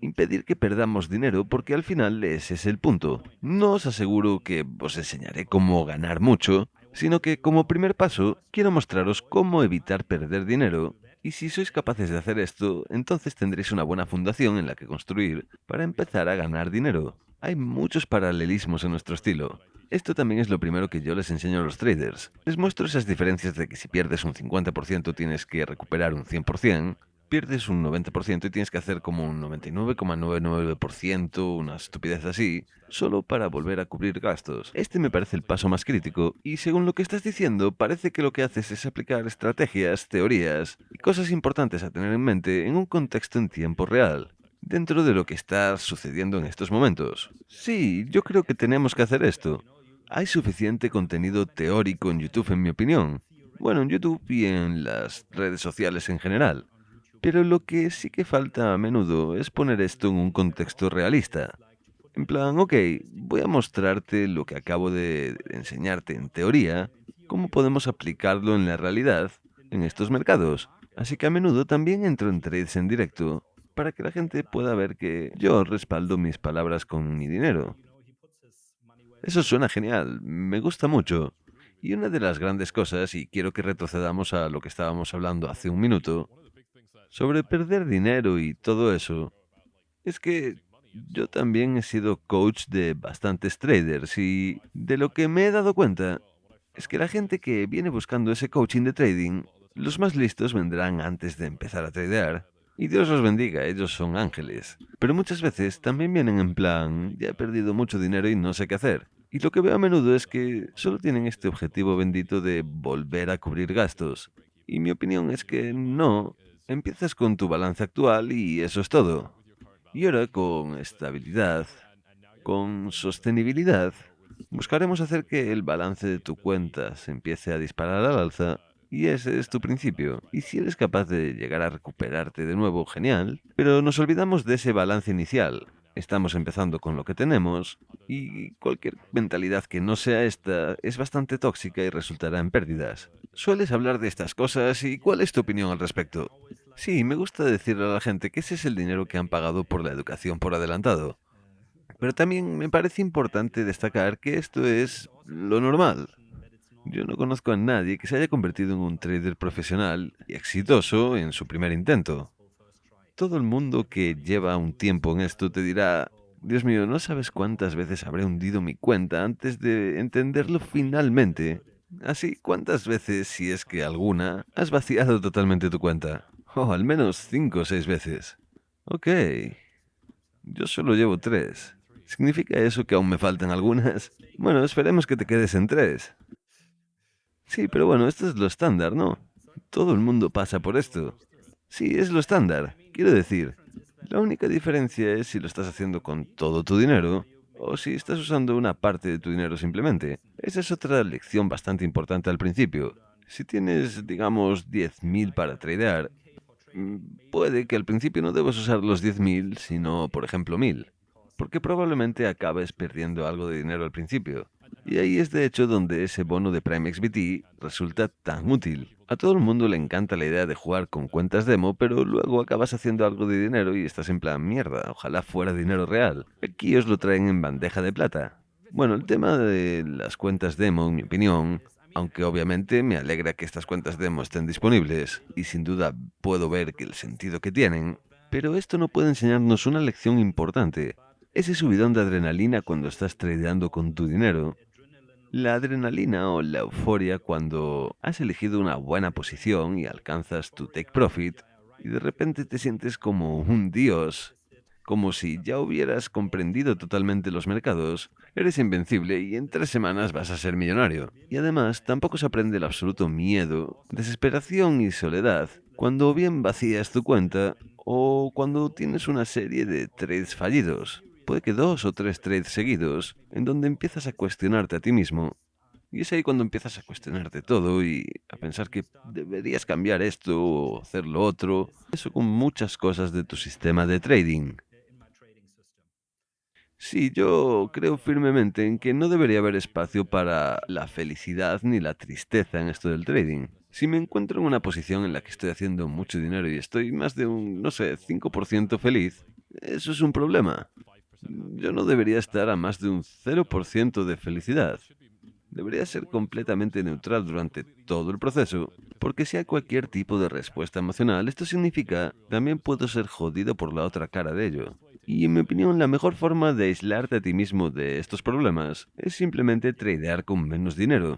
impedir que perdamos dinero, porque al final ese es el punto. No os aseguro que os enseñaré cómo ganar mucho, sino que como primer paso quiero mostraros cómo evitar perder dinero. Y si sois capaces de hacer esto, entonces tendréis una buena fundación en la que construir para empezar a ganar dinero. Hay muchos paralelismos en nuestro estilo. Esto también es lo primero que yo les enseño a los traders. Les muestro esas diferencias de que si pierdes un 50% tienes que recuperar un 100%, pierdes un 90% y tienes que hacer como un 99,99%, una estupidez así, solo para volver a cubrir gastos. Este me parece el paso más crítico, y según lo que estás diciendo, parece que lo que haces es aplicar estrategias, teorías y cosas importantes a tener en mente en un contexto en tiempo real, dentro de lo que está sucediendo en estos momentos. Sí, yo creo que tenemos que hacer esto. Hay suficiente contenido teórico en YouTube, en mi opinión. Bueno, en YouTube y en las redes sociales en general. Pero lo que sí que falta a menudo es poner esto en un contexto realista. En plan, ok, voy a mostrarte lo que acabo de enseñarte en teoría, cómo podemos aplicarlo en la realidad en estos mercados. Así que a menudo también entro en trades en directo para que la gente pueda ver que yo respaldo mis palabras con mi dinero. Eso suena genial, me gusta mucho. Y una de las grandes cosas, y quiero que retrocedamos a lo que estábamos hablando hace un minuto, sobre perder dinero y todo eso, es que yo también he sido coach de bastantes traders y de lo que me he dado cuenta es que la gente que viene buscando ese coaching de trading Los más listos vendrán antes de empezar a tradear. Y Dios los bendiga, ellos son ángeles. Pero muchas veces también vienen en plan, ya he perdido mucho dinero y no sé qué hacer. Y lo que veo a menudo es que solo tienen este objetivo bendito de volver a cubrir gastos. Y mi opinión es que no, empiezas con tu balance actual y eso es todo. Y ahora con estabilidad, con sostenibilidad, buscaremos hacer que el balance de tu cuenta se empiece a disparar al alza y ese es tu principio. Y si eres capaz de llegar a recuperarte de nuevo, genial. Pero nos olvidamos de ese balance inicial. Estamos empezando con lo que tenemos y cualquier mentalidad que no sea esta es bastante tóxica y resultará en pérdidas. Sueles hablar de estas cosas y ¿cuál es tu opinión al respecto? Sí, me gusta decirle a la gente que ese es el dinero que han pagado por la educación por adelantado. Pero también me parece importante destacar que esto es lo normal. Yo no conozco a nadie que se haya convertido en un trader profesional y exitoso en su primer intento. Todo el mundo que lleva un tiempo en esto te dirá, Dios mío, no sabes cuántas veces habré hundido mi cuenta antes de entenderlo finalmente. Así, ¿cuántas veces, si es que alguna, has vaciado totalmente tu cuenta? Oh, al menos 5 o 6 veces. Ok, yo solo llevo 3. ¿Significa eso que aún me faltan algunas? Bueno, esperemos que te quedes en 3. Sí, pero bueno, esto es lo estándar, ¿no? Todo el mundo pasa por esto. Sí, es lo estándar. Quiero decir, la única diferencia es si lo estás haciendo con todo tu dinero o si estás usando una parte de tu dinero simplemente. Esa es otra lección bastante importante al principio. Si tienes, digamos, 10.000 para tradear, puede que al principio no debas usar los 10.000, sino, por ejemplo, 1.000, porque probablemente acabes perdiendo algo de dinero al principio. Y ahí es de hecho donde ese bono de Prime XBT resulta tan útil. A todo el mundo le encanta la idea de jugar con cuentas demo, pero luego acabas haciendo algo de dinero y estás en plan mierda, ojalá fuera dinero real. Aquí os lo traen en bandeja de plata. Bueno, el tema de las cuentas demo, en mi opinión, aunque obviamente me alegra que estas cuentas demo estén disponibles, y sin duda puedo ver que el sentido que tienen, pero esto no puede enseñarnos una lección importante. Ese subidón de adrenalina cuando estás tradeando con tu dinero. La adrenalina o la euforia cuando has elegido una buena posición y alcanzas tu take profit y de repente te sientes como un dios, como si ya hubieras comprendido totalmente los mercados, eres invencible y en 3 semanas vas a ser millonario. Y además tampoco se aprende el absoluto miedo, desesperación y soledad cuando o bien vacías tu cuenta o cuando tienes una serie de trades fallidos. Puede que 2 o 3 trades seguidos, en donde empiezas a cuestionarte a ti mismo. Y es ahí cuando empiezas a cuestionarte todo y a pensar que deberías cambiar esto o hacer lo otro. Eso con muchas cosas de tu sistema de trading. Sí, yo creo firmemente en que no debería haber espacio para la felicidad ni la tristeza en esto del trading. Si me encuentro en una posición en la que estoy haciendo mucho dinero y estoy más de un, no sé, 5% feliz, eso es un problema. Yo no debería estar a más de un 0% de felicidad. Debería ser completamente neutral durante todo el proceso, porque si hay cualquier tipo de respuesta emocional, esto significa también puedo ser jodido por la otra cara de ello. Y en mi opinión, la mejor forma de aislarte a ti mismo de estos problemas es simplemente tradear con menos dinero.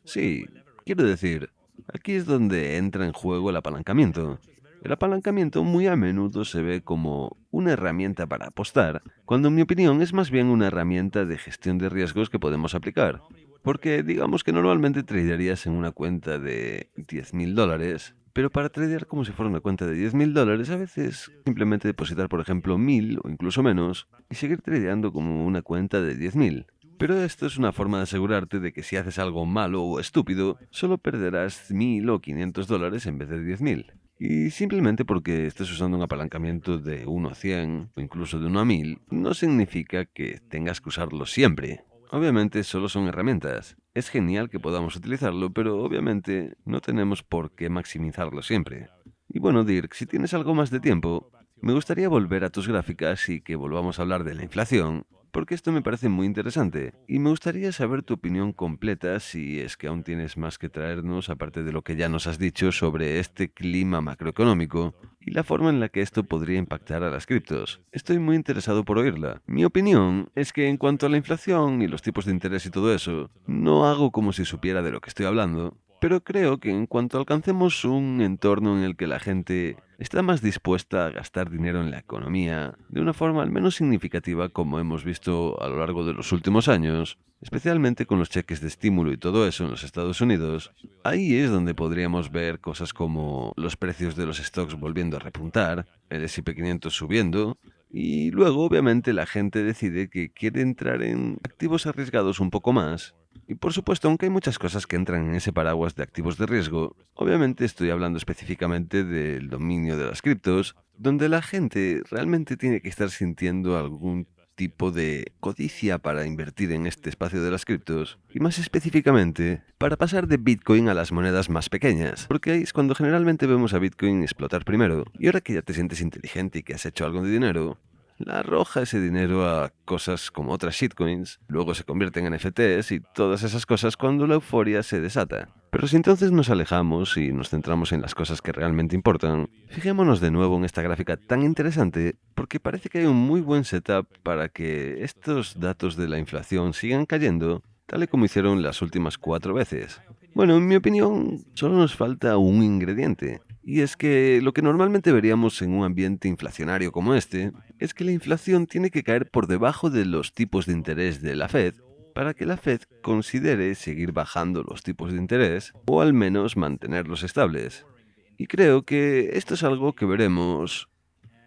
Sí, quiero decir, aquí es donde entra en juego el apalancamiento. El apalancamiento muy a menudo se ve como una herramienta para apostar, cuando en mi opinión es más bien una herramienta de gestión de riesgos que podemos aplicar. Porque digamos que normalmente tradearías en una cuenta de 10.000 dólares, pero para tradear como si fuera una cuenta de 10.000 dólares, a veces simplemente depositar, por ejemplo, 1.000 o incluso menos, y seguir tradeando como una cuenta de 10.000. Pero esto es una forma de asegurarte de que si haces algo malo o estúpido, solo perderás 1.000 o 500 dólares en vez de 10.000. Y simplemente porque estés usando un apalancamiento de 1 a 100 o incluso de 1 a 1.000, no significa que tengas que usarlo siempre. Obviamente solo son herramientas. Es genial que podamos utilizarlo, pero obviamente no tenemos por qué maximizarlo siempre. Y bueno, Dirk, si tienes algo más de tiempo, me gustaría volver a tus gráficas y que volvamos a hablar de la inflación, porque esto me parece muy interesante. Y me gustaría saber tu opinión completa si es que aún tienes más que traernos, aparte de lo que ya nos has dicho sobre este clima macroeconómico y la forma en la que esto podría impactar a las criptos. Estoy muy interesado por oírla. Mi opinión es que en cuanto a la inflación y los tipos de interés y todo eso, no hago como si supiera de lo que estoy hablando, Pero creo que en cuanto alcancemos un entorno en el que la gente está más dispuesta a gastar dinero en la economía de una forma al menos significativa como hemos visto a lo largo de los últimos años, especialmente con los cheques de estímulo y todo eso en los Estados Unidos, ahí es donde podríamos ver cosas como los precios de los stocks volviendo a repuntar, el S&P 500 subiendo, y luego obviamente la gente decide que quiere entrar en activos arriesgados un poco más. Y por supuesto, aunque hay muchas cosas que entran en ese paraguas de activos de riesgo, obviamente estoy hablando específicamente del dominio de las criptos, donde la gente realmente tiene que estar sintiendo algún tipo de codicia para invertir en este espacio de las criptos, y más específicamente, para pasar de Bitcoin a las monedas más pequeñas, porque ahí es cuando generalmente vemos a Bitcoin explotar primero, y ahora que ya te sientes inteligente y que has hecho algo de dinero, la arroja ese dinero a cosas como otras shitcoins, luego se convierten en NFTs y todas esas cosas cuando la euforia se desata. Pero si entonces nos alejamos y nos centramos en las cosas que realmente importan, fijémonos de nuevo en esta gráfica tan interesante porque parece que hay un muy buen setup para que estos datos de la inflación sigan cayendo, tal y como hicieron las últimas 4 veces. Bueno, en mi opinión, solo nos falta un ingrediente. Y es que lo que normalmente veríamos en un ambiente inflacionario como este, es que la inflación tiene que caer por debajo de los tipos de interés de la Fed para que la Fed considere seguir bajando los tipos de interés o al menos mantenerlos estables. Y creo que esto es algo que veremos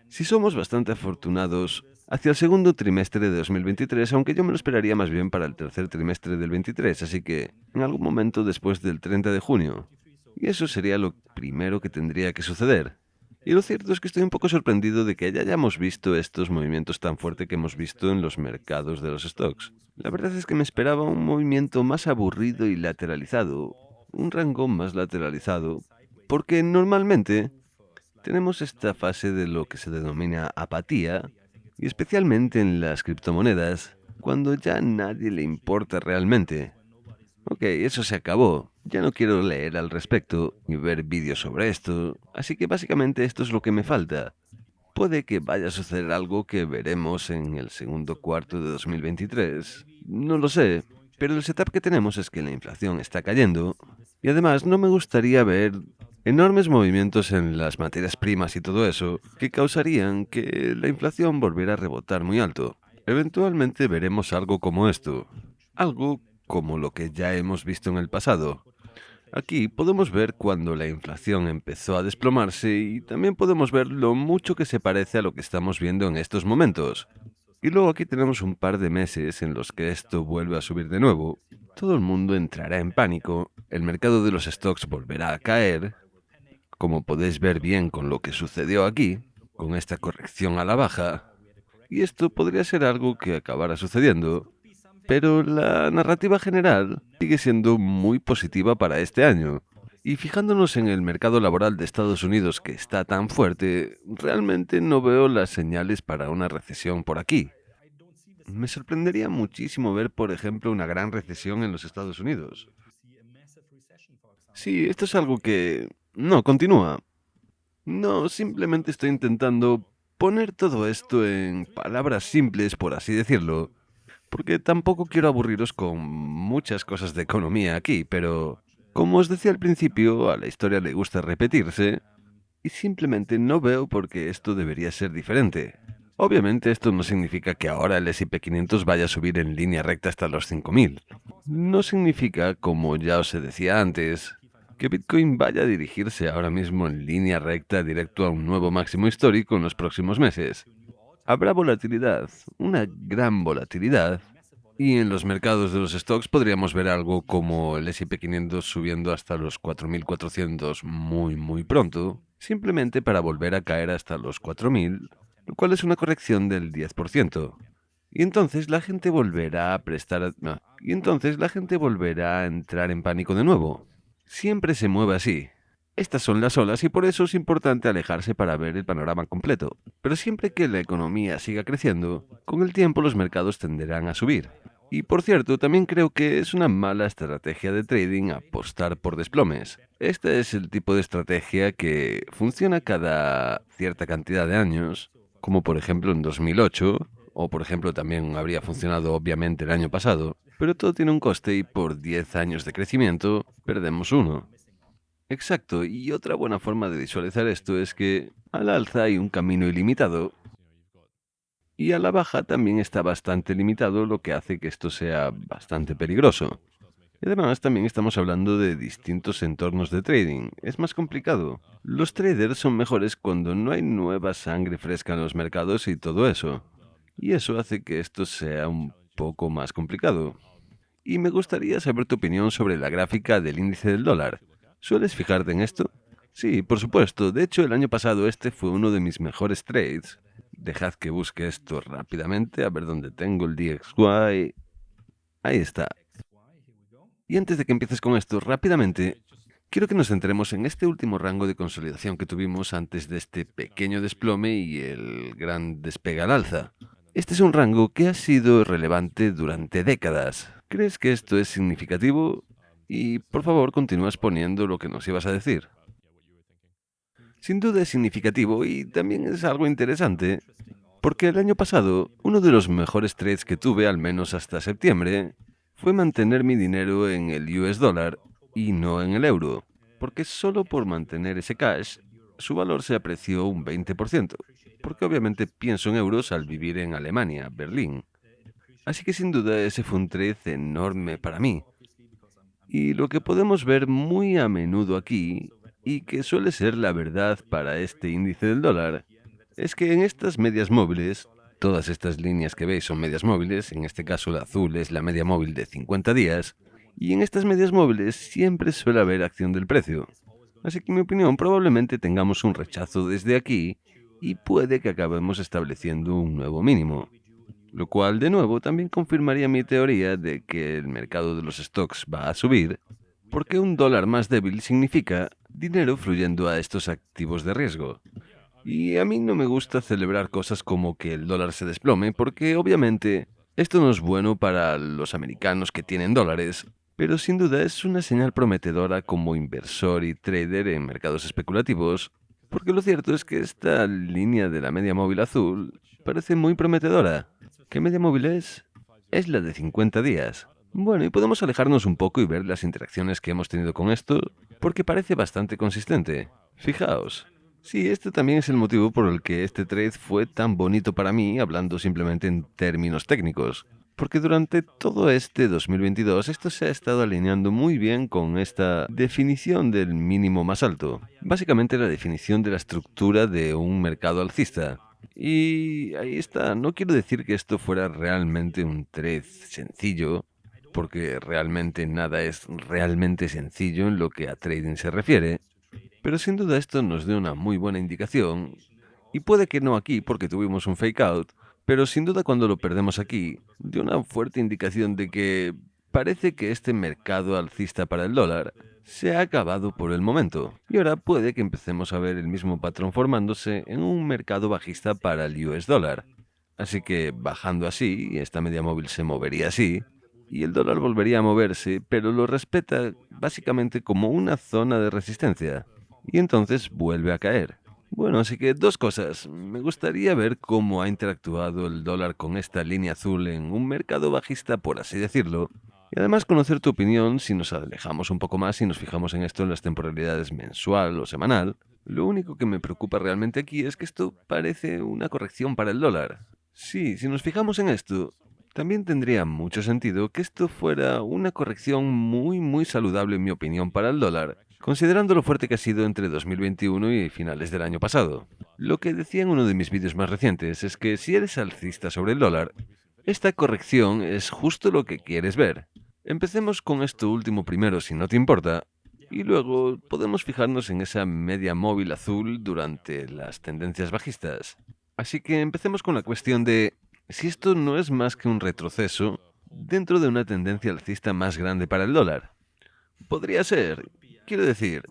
si somos bastante afortunados hacia el segundo trimestre de 2023, aunque yo me lo esperaría más bien para el tercer trimestre del 23, así que en algún momento después del 30 de junio. Y eso sería lo primero que tendría que suceder. Y lo cierto es que estoy un poco sorprendido de que ya hayamos visto estos movimientos tan fuertes que hemos visto en los mercados de los stocks. La verdad es que me esperaba un movimiento más aburrido y lateralizado, un rango más lateralizado, porque normalmente tenemos esta fase de lo que se denomina apatía, y especialmente en las criptomonedas, cuando ya a nadie le importa realmente. Ok, eso se acabó. Ya no quiero leer al respecto ni ver vídeos sobre esto, así que básicamente esto es lo que me falta. Puede que vaya a suceder algo que veremos en el segundo cuarto de 2023. No lo sé, pero el setup que tenemos es que la inflación está cayendo y además no me gustaría ver enormes movimientos en las materias primas y todo eso que causarían que la inflación volviera a rebotar muy alto. Eventualmente veremos algo como esto, algo como lo que ya hemos visto en el pasado. Aquí podemos ver cuando la inflación empezó a desplomarse y también podemos ver lo mucho que se parece a lo que estamos viendo en estos momentos. Y luego aquí tenemos un par de meses en los que esto vuelve a subir de nuevo. Todo el mundo entrará en pánico, el mercado de los stocks volverá a caer, como podéis ver bien con lo que sucedió aquí, con esta corrección a la baja, y esto podría ser algo que acabara sucediendo, pero la narrativa general sigue siendo muy positiva para este año. Y fijándonos en el mercado laboral de Estados Unidos que está tan fuerte, realmente no veo las señales para una recesión por aquí. Me sorprendería muchísimo ver, por ejemplo, una gran recesión en los Estados Unidos. Sí, esto es algo que... No, continúa. No, simplemente estoy intentando poner todo esto en palabras simples, por así decirlo, porque tampoco quiero aburriros con muchas cosas de economía aquí, pero como os decía al principio, a la historia le gusta repetirse y simplemente no veo por qué esto debería ser diferente. Obviamente esto no significa que ahora el S&P 500 vaya a subir en línea recta hasta los 5000. No significa, como ya os decía antes, que Bitcoin vaya a dirigirse ahora mismo en línea recta directo a un nuevo máximo histórico en los próximos meses. Habrá volatilidad, una gran volatilidad, y en los mercados de los stocks podríamos ver algo como el S&P 500 subiendo hasta los 4400 muy pronto, simplemente para volver a caer hasta los 4000, lo cual es una corrección del 10%. Y entonces la gente volverá a y entonces la gente volverá a entrar en pánico de nuevo. Siempre se mueve así. Estas son las olas y por eso es importante alejarse para ver el panorama completo. Pero siempre que la economía siga creciendo, con el tiempo los mercados tenderán a subir. Y por cierto, también creo que es una mala estrategia de trading apostar por desplomes. Este es el tipo de estrategia que funciona cada cierta cantidad de años, como por ejemplo en 2008, o por ejemplo también habría funcionado obviamente el año pasado, Pero todo tiene un coste y por 10 años de crecimiento perdemos uno. Exacto, y otra buena forma de visualizar esto es que al alza hay un camino ilimitado y a la baja también está bastante limitado, lo que hace que esto sea bastante peligroso. Y además también estamos hablando de distintos entornos de trading. Es más complicado. Los traders son mejores cuando no hay nueva sangre fresca en los mercados y todo eso. Y eso hace que esto sea un poco más complicado. Y me gustaría saber tu opinión sobre la gráfica del índice del dólar. ¿Sueles fijarte en esto? Sí, por supuesto. De hecho, el año pasado este fue uno de mis mejores trades. Dejad que busque esto rápidamente, a ver dónde tengo el DXY. Ahí está. Y antes de que empieces con esto, rápidamente, quiero que nos centremos en este último rango de consolidación que tuvimos antes de este pequeño desplome y el gran despegue al alza. Este es un rango que ha sido relevante durante décadas. ¿Crees que esto es significativo? Y por favor, continúas poniendo lo que nos ibas a decir. Sin duda es significativo y también es algo interesante, porque el año pasado, uno de los mejores trades que tuve, al menos hasta septiembre, fue mantener mi dinero en el US dólar y no en el euro, porque solo por mantener ese cash, su valor se apreció un 20%, porque obviamente pienso en euros al vivir en Alemania, Berlín. Así que sin duda ese fue un trade enorme para mí. Y lo que podemos ver muy a menudo aquí, y que suele ser la verdad para este índice del dólar, es que en estas medias móviles, todas estas líneas que veis son medias móviles, en este caso la azul es la media móvil de 50 días, y en estas medias móviles siempre suele haber acción del precio. Así que en mi opinión probablemente tengamos un rechazo desde aquí y puede que acabemos estableciendo un nuevo mínimo. Lo cual, de nuevo, también confirmaría mi teoría de que el mercado de los stocks va a subir, porque un dólar más débil significa dinero fluyendo a estos activos de riesgo. Y a mí no me gusta celebrar cosas como que el dólar se desplome, porque obviamente esto no es bueno para los americanos que tienen dólares, pero sin duda es una señal prometedora como inversor y trader en mercados especulativos, porque lo cierto es que esta línea de la media móvil azul parece muy prometedora. ¿Qué media móvil es? Es la de 50 días. Bueno, y podemos alejarnos un poco y ver las interacciones que hemos tenido con esto, porque parece bastante consistente. Fijaos. Sí, este también es el motivo por el que este trade fue tan bonito para mí, hablando simplemente en términos técnicos. Porque durante todo este 2022 esto se ha estado alineando muy bien con esta definición del mínimo más alto. Básicamente la definición de la estructura de un mercado alcista. Y ahí está, no quiero decir que esto fuera realmente un trade sencillo, porque realmente nada es realmente sencillo en lo que a trading se refiere, pero sin duda esto nos dio una muy buena indicación, y puede que no aquí porque tuvimos un fake out, pero sin duda cuando lo perdemos aquí, dio una fuerte indicación de que parece que este mercado alcista para el dólar se ha acabado por el momento, y ahora puede que empecemos a ver el mismo patrón formándose en un mercado bajista para el US dólar. Así que bajando así, esta media móvil se movería así, y el dólar volvería a moverse, pero lo respeta básicamente como una zona de resistencia, y entonces vuelve a caer. Bueno, así que dos cosas. Me gustaría ver cómo ha interactuado el dólar con esta línea azul en un mercado bajista, por así decirlo, y además conocer tu opinión si nos alejamos un poco más y nos fijamos en esto en las temporalidades mensual o semanal. Lo único que me preocupa realmente aquí es que esto parece una corrección para el dólar. Sí, si nos fijamos en esto, también tendría mucho sentido que esto fuera una corrección muy saludable en mi opinión para el dólar, considerando lo fuerte que ha sido entre 2021 y finales del año pasado. Lo que decía en uno de mis vídeos más recientes es que si eres alcista sobre el dólar, esta corrección es justo lo que quieres ver. Empecemos con esto último primero si no te importa, y luego podemos fijarnos en esa media móvil azul durante las tendencias bajistas. Así que empecemos con la cuestión de si esto no es más que un retroceso dentro de una tendencia alcista más grande para el dólar. Podría ser, quiero decir,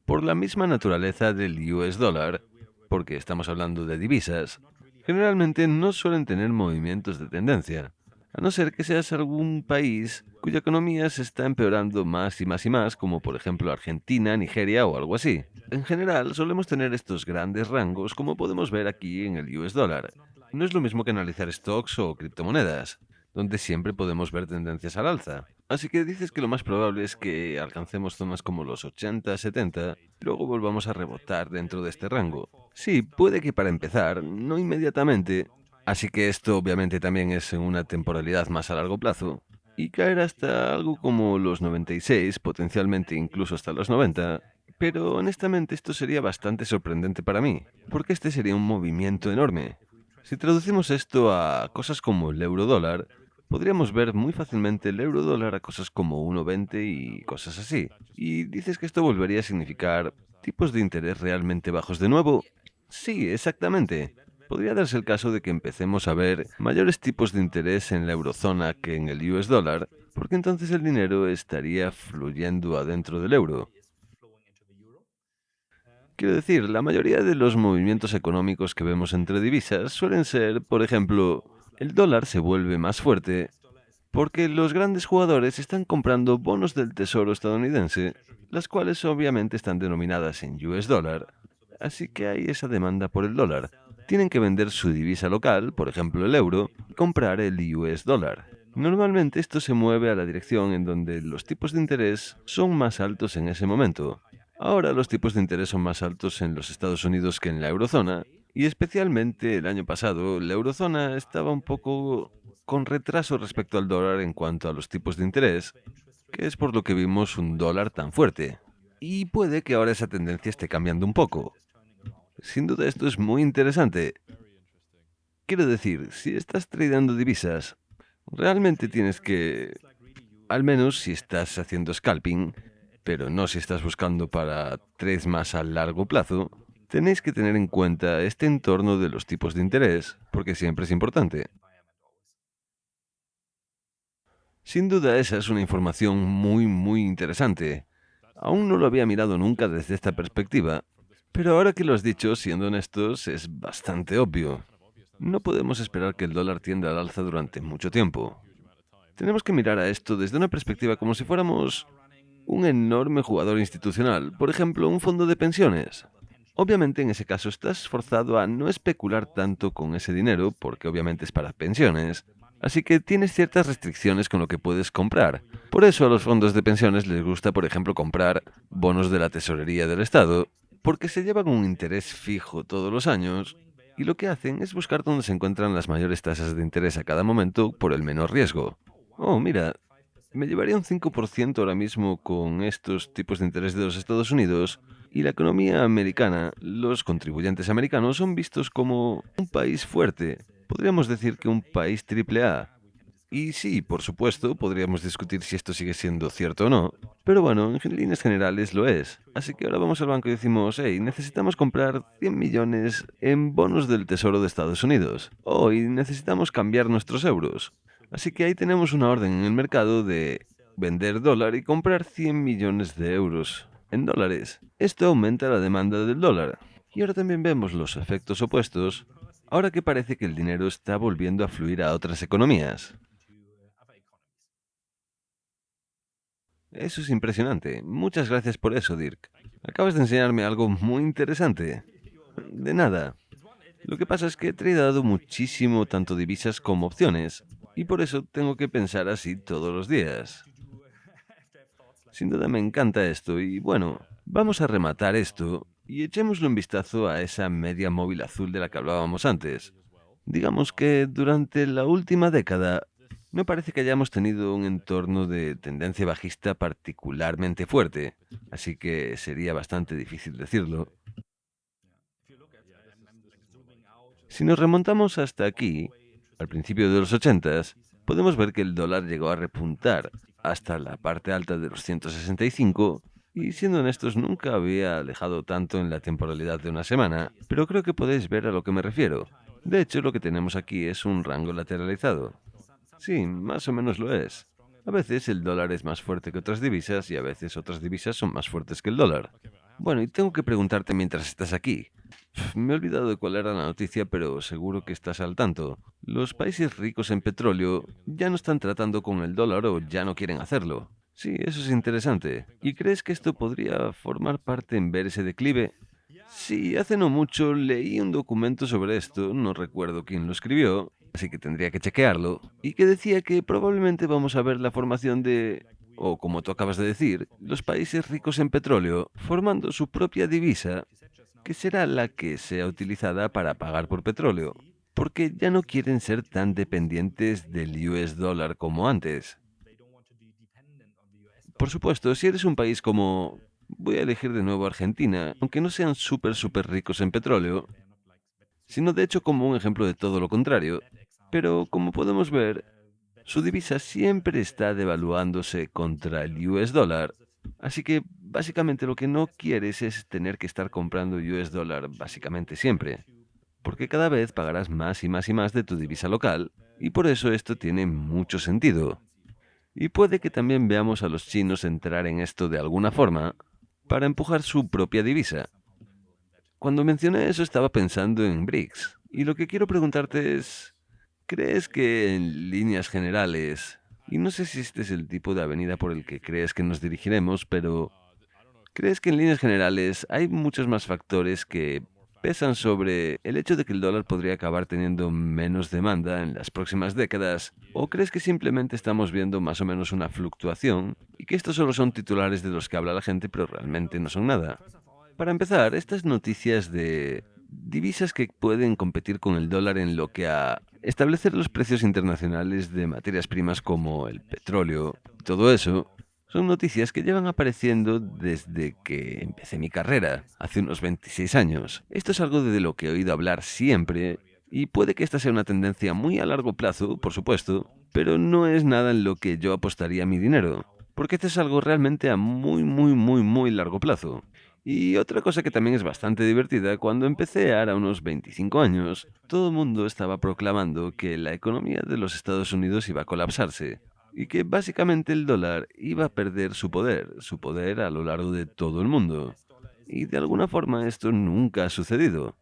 por la misma naturaleza del US dólar, porque estamos hablando de divisas, generalmente no suelen tener movimientos de tendencia, a no ser que seas algún país cuya economía se está empeorando más y más y más, como por ejemplo Argentina, Nigeria o algo así. En general, solemos tener estos grandes rangos como podemos ver aquí en el US dólar. No es lo mismo que analizar stocks o criptomonedas. donde siempre podemos ver tendencias al alza. Así que dices que lo más probable es que alcancemos zonas como los 80, 70, y luego volvamos a rebotar dentro de este rango. Sí, puede que para empezar, no inmediatamente, así que esto obviamente también es en una temporalidad más a largo plazo, y caer hasta algo como los 96, potencialmente incluso hasta los 90, pero honestamente esto sería bastante sorprendente para mí, porque este sería un movimiento enorme. Si traducimos esto a cosas como el euro dólar, podríamos ver muy fácilmente el euro dólar a cosas como 1,20 y cosas así. Y dices que esto volvería a significar tipos de interés realmente bajos de nuevo. Sí, exactamente. Podría darse el caso de que empecemos a ver mayores tipos de interés en la eurozona que en el US dólar, porque entonces el dinero estaría fluyendo adentro del euro. Quiero decir, la mayoría de los movimientos económicos que vemos entre divisas suelen ser, por ejemplo, el dólar se vuelve más fuerte porque los grandes jugadores están comprando bonos del Tesoro estadounidense, las cuales obviamente están denominadas en US dólar, así que hay esa demanda por el dólar. Tienen que vender su divisa local, por ejemplo el euro, y comprar el US dólar. Normalmente esto se mueve a la dirección en donde los tipos de interés son más altos en ese momento. Ahora los tipos de interés son más altos en los Estados Unidos que en la eurozona, y especialmente el año pasado la eurozona estaba un poco con retraso respecto al dólar en cuanto a los tipos de interés, que es por lo que vimos un dólar tan fuerte. Y puede que ahora esa tendencia esté cambiando un poco. Sin duda esto es muy interesante. Quiero decir, si estás tradeando divisas, realmente tienes que, al menos si estás haciendo scalping, pero no si estás buscando para trades más a largo plazo, tenéis que tener en cuenta este entorno de los tipos de interés, porque siempre es importante. Sin duda esa es una información muy interesante. Aún no lo había mirado nunca desde esta perspectiva, pero ahora que lo has dicho, siendo honestos, es bastante obvio. No podemos esperar que el dólar tienda al alza durante mucho tiempo. Tenemos que mirar a esto desde una perspectiva como si fuéramos un enorme jugador institucional, por ejemplo, un fondo de pensiones. Obviamente en ese caso estás forzado a no especular tanto con ese dinero, porque obviamente es para pensiones, así que tienes ciertas restricciones con lo que puedes comprar. Por eso a los fondos de pensiones les gusta, por ejemplo, comprar bonos de la tesorería del Estado, porque se llevan un interés fijo todos los años, y lo que hacen es buscar dónde se encuentran las mayores tasas de interés a cada momento por el menor riesgo. Oh, mira, me llevaría un 5% ahora mismo con estos tipos de interés de los Estados Unidos y la economía americana, los contribuyentes americanos son vistos como un país fuerte. Podríamos decir que un país triple A. Y sí, por supuesto, podríamos discutir si esto sigue siendo cierto o no, pero bueno, en líneas generales lo es. Así que ahora vamos al banco y decimos, hey, necesitamos comprar 100 millones en bonos del Tesoro de Estados Unidos. Oh, y necesitamos cambiar nuestros euros. Así que ahí tenemos una orden en el mercado de vender dólar y comprar 100 millones de euros en dólares. Esto aumenta la demanda del dólar. Y ahora también vemos los efectos opuestos, ahora que parece que el dinero está volviendo a fluir a otras economías. Eso es impresionante. Muchas gracias por eso, Dirk. Acabas de enseñarme algo muy interesante. De nada. Lo que pasa es que he tradeado muchísimo tanto divisas como opciones, y por eso tengo que pensar así todos los días. Sin duda me encanta esto, y bueno, vamos a rematar esto y echémosle un vistazo a esa media móvil azul de la que hablábamos antes. Digamos que durante la última década me parece que hayamos tenido un entorno de tendencia bajista particularmente fuerte, así que sería bastante difícil decirlo. Si nos remontamos hasta aquí, al principio de los 80, podemos ver que el dólar llegó a repuntar hasta la parte alta de los 165 y siendo honestos nunca había alejado tanto en la temporalidad de una semana, pero creo que podéis ver a lo que me refiero. De hecho, lo que tenemos aquí es un rango lateralizado. Sí, más o menos lo es. A veces el dólar es más fuerte que otras divisas y a veces otras divisas son más fuertes que el dólar. Bueno, y tengo que preguntarte mientras estás aquí. Me he olvidado de cuál era la noticia, pero seguro que estás al tanto. Los países ricos en petróleo ya no están tratando con el dólar o ya no quieren hacerlo. Sí, eso es interesante. ¿Y crees que esto podría formar parte en ver ese declive? Sí, hace no mucho leí un documento sobre esto, no recuerdo quién lo escribió, así que tendría que chequearlo, y que decía que probablemente vamos a ver la formación de, o como tú acabas de decir, los países ricos en petróleo formando su propia divisa, que será la que sea utilizada para pagar por petróleo, porque ya no quieren ser tan dependientes del US dólar como antes. Por supuesto, si eres un país como... Voy a elegir de nuevo Argentina, aunque no sean súper ricos en petróleo, sino de hecho como un ejemplo de todo lo contrario. Pero como podemos ver, su divisa siempre está devaluándose contra el US dólar. Así que básicamente lo que no quieres es tener que estar comprando US dólar básicamente siempre, porque cada vez pagarás más y más y más de tu divisa local, y por eso esto tiene mucho sentido. Y puede que también veamos a los chinos entrar en esto de alguna forma para empujar su propia divisa. Cuando mencioné eso estaba pensando en BRICS, y lo que quiero preguntarte es, ¿crees que en líneas generales, y no sé si este es el tipo de avenida por el que crees que nos dirigiremos, pero ¿crees que en líneas generales hay muchos más factores que pesan sobre el hecho de que el dólar podría acabar teniendo menos demanda en las próximas décadas? ¿O crees que simplemente estamos viendo más o menos una fluctuación y que estos solo son titulares de los que habla la gente pero realmente no son nada? Para empezar, estas noticias de divisas que pueden competir con el dólar en lo que a establecer los precios internacionales de materias primas como el petróleo, todo eso, son noticias que llevan apareciendo desde que empecé mi carrera, hace unos 26 años. Esto es algo de lo que he oído hablar siempre, y puede que esta sea una tendencia muy a largo plazo, por supuesto, pero no es nada en lo que yo apostaría mi dinero, porque esto es algo realmente a muy largo plazo. Y otra cosa que también es bastante divertida, cuando empecé ahora unos 25 años, todo el mundo estaba proclamando que la economía de los Estados Unidos iba a colapsarse y que básicamente el dólar iba a perder su poder a lo largo de todo el mundo. Y de alguna forma esto nunca ha sucedido.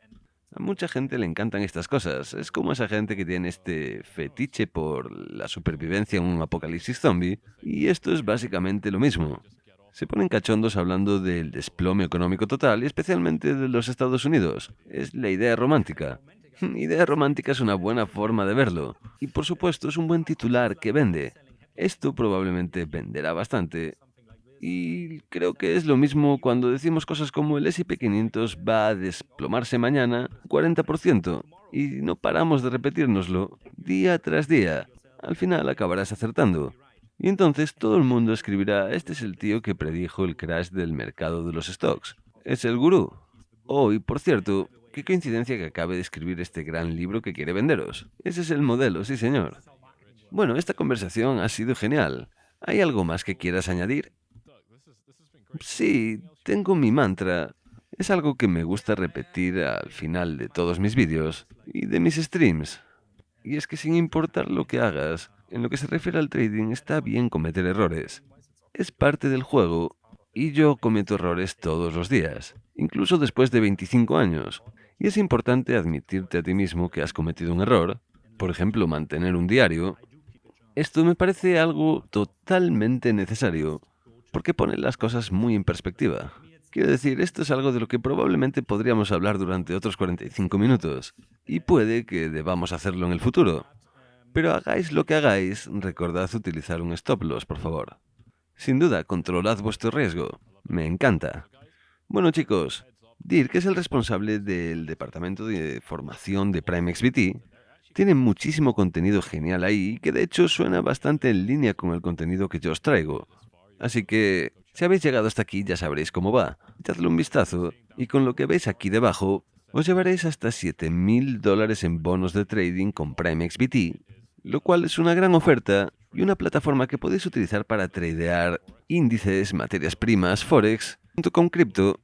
A mucha gente le encantan estas cosas. Es como esa gente que tiene este fetiche por la supervivencia en un apocalipsis zombie, y esto es básicamente lo mismo. Se ponen cachondos hablando del desplome económico total y especialmente de los Estados Unidos. Es la idea romántica. Idea romántica es una buena forma de verlo. Y por supuesto es un buen titular que vende. Esto probablemente venderá bastante. Y creo que es lo mismo cuando decimos cosas como el S&P 500 va a desplomarse mañana 40% y no paramos de repetírnoslo día tras día. Al final acabarás acertando. Y entonces todo el mundo escribirá, este es el tío que predijo el crash del mercado de los stocks. Es el gurú. Oh, y por cierto, qué coincidencia que acabe de escribir este gran libro que quiere venderos. Ese es el modelo, sí señor. Bueno, esta conversación ha sido genial. ¿Hay algo más que quieras añadir? Sí, tengo mi mantra. Es algo que me gusta repetir al final de todos mis vídeos y de mis streams. Y es que sin importar lo que hagas, en lo que se refiere al trading está bien cometer errores. Es parte del juego y yo cometo errores todos los días, incluso después de 25 años. Y es importante admitirte a ti mismo que has cometido un error, por ejemplo, mantener un diario. Esto me parece algo totalmente necesario, porque pone las cosas muy en perspectiva. Quiero decir, esto es algo de lo que probablemente podríamos hablar durante otros 45 minutos, y puede que debamos hacerlo en el futuro. Pero hagáis lo que hagáis, recordad utilizar un stop loss, por favor. Sin duda, controlad vuestro riesgo. Me encanta. Bueno, chicos, Dirk es el responsable del departamento de formación de PrimeXBT. Tiene muchísimo contenido genial ahí, que de hecho suena bastante en línea con el contenido que yo os traigo. Así que, si habéis llegado hasta aquí ya sabréis cómo va. Echadle un vistazo y con lo que veis aquí debajo, os llevaréis hasta $7.000 en bonos de trading con PrimeXBT, lo cual es una gran oferta y una plataforma que podéis utilizar para tradear índices, materias primas, forex, junto con cripto,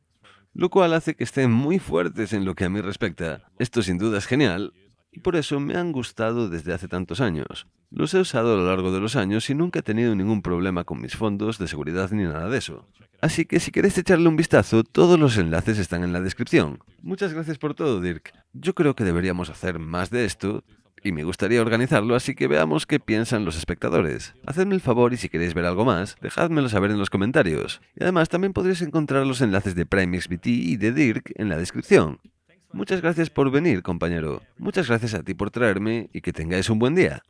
lo cual hace que estén muy fuertes en lo que a mí respecta. Esto sin duda es genial, y por eso me han gustado desde hace tantos años. Los he usado a lo largo de los años y nunca he tenido ningún problema con mis fondos de seguridad ni nada de eso. Así que si queréis echarle un vistazo, todos los enlaces están en la descripción. Muchas gracias por todo, Dirk. Yo creo que deberíamos hacer más de esto, y me gustaría organizarlo, así que veamos qué piensan los espectadores. Hacedme el favor y si queréis ver algo más, dejádmelo saber en los comentarios. Y además también podréis encontrar los enlaces de PrimeXBT y de Dirk en la descripción. Muchas gracias por venir, compañero. Muchas gracias a ti por traerme y que tengáis un buen día.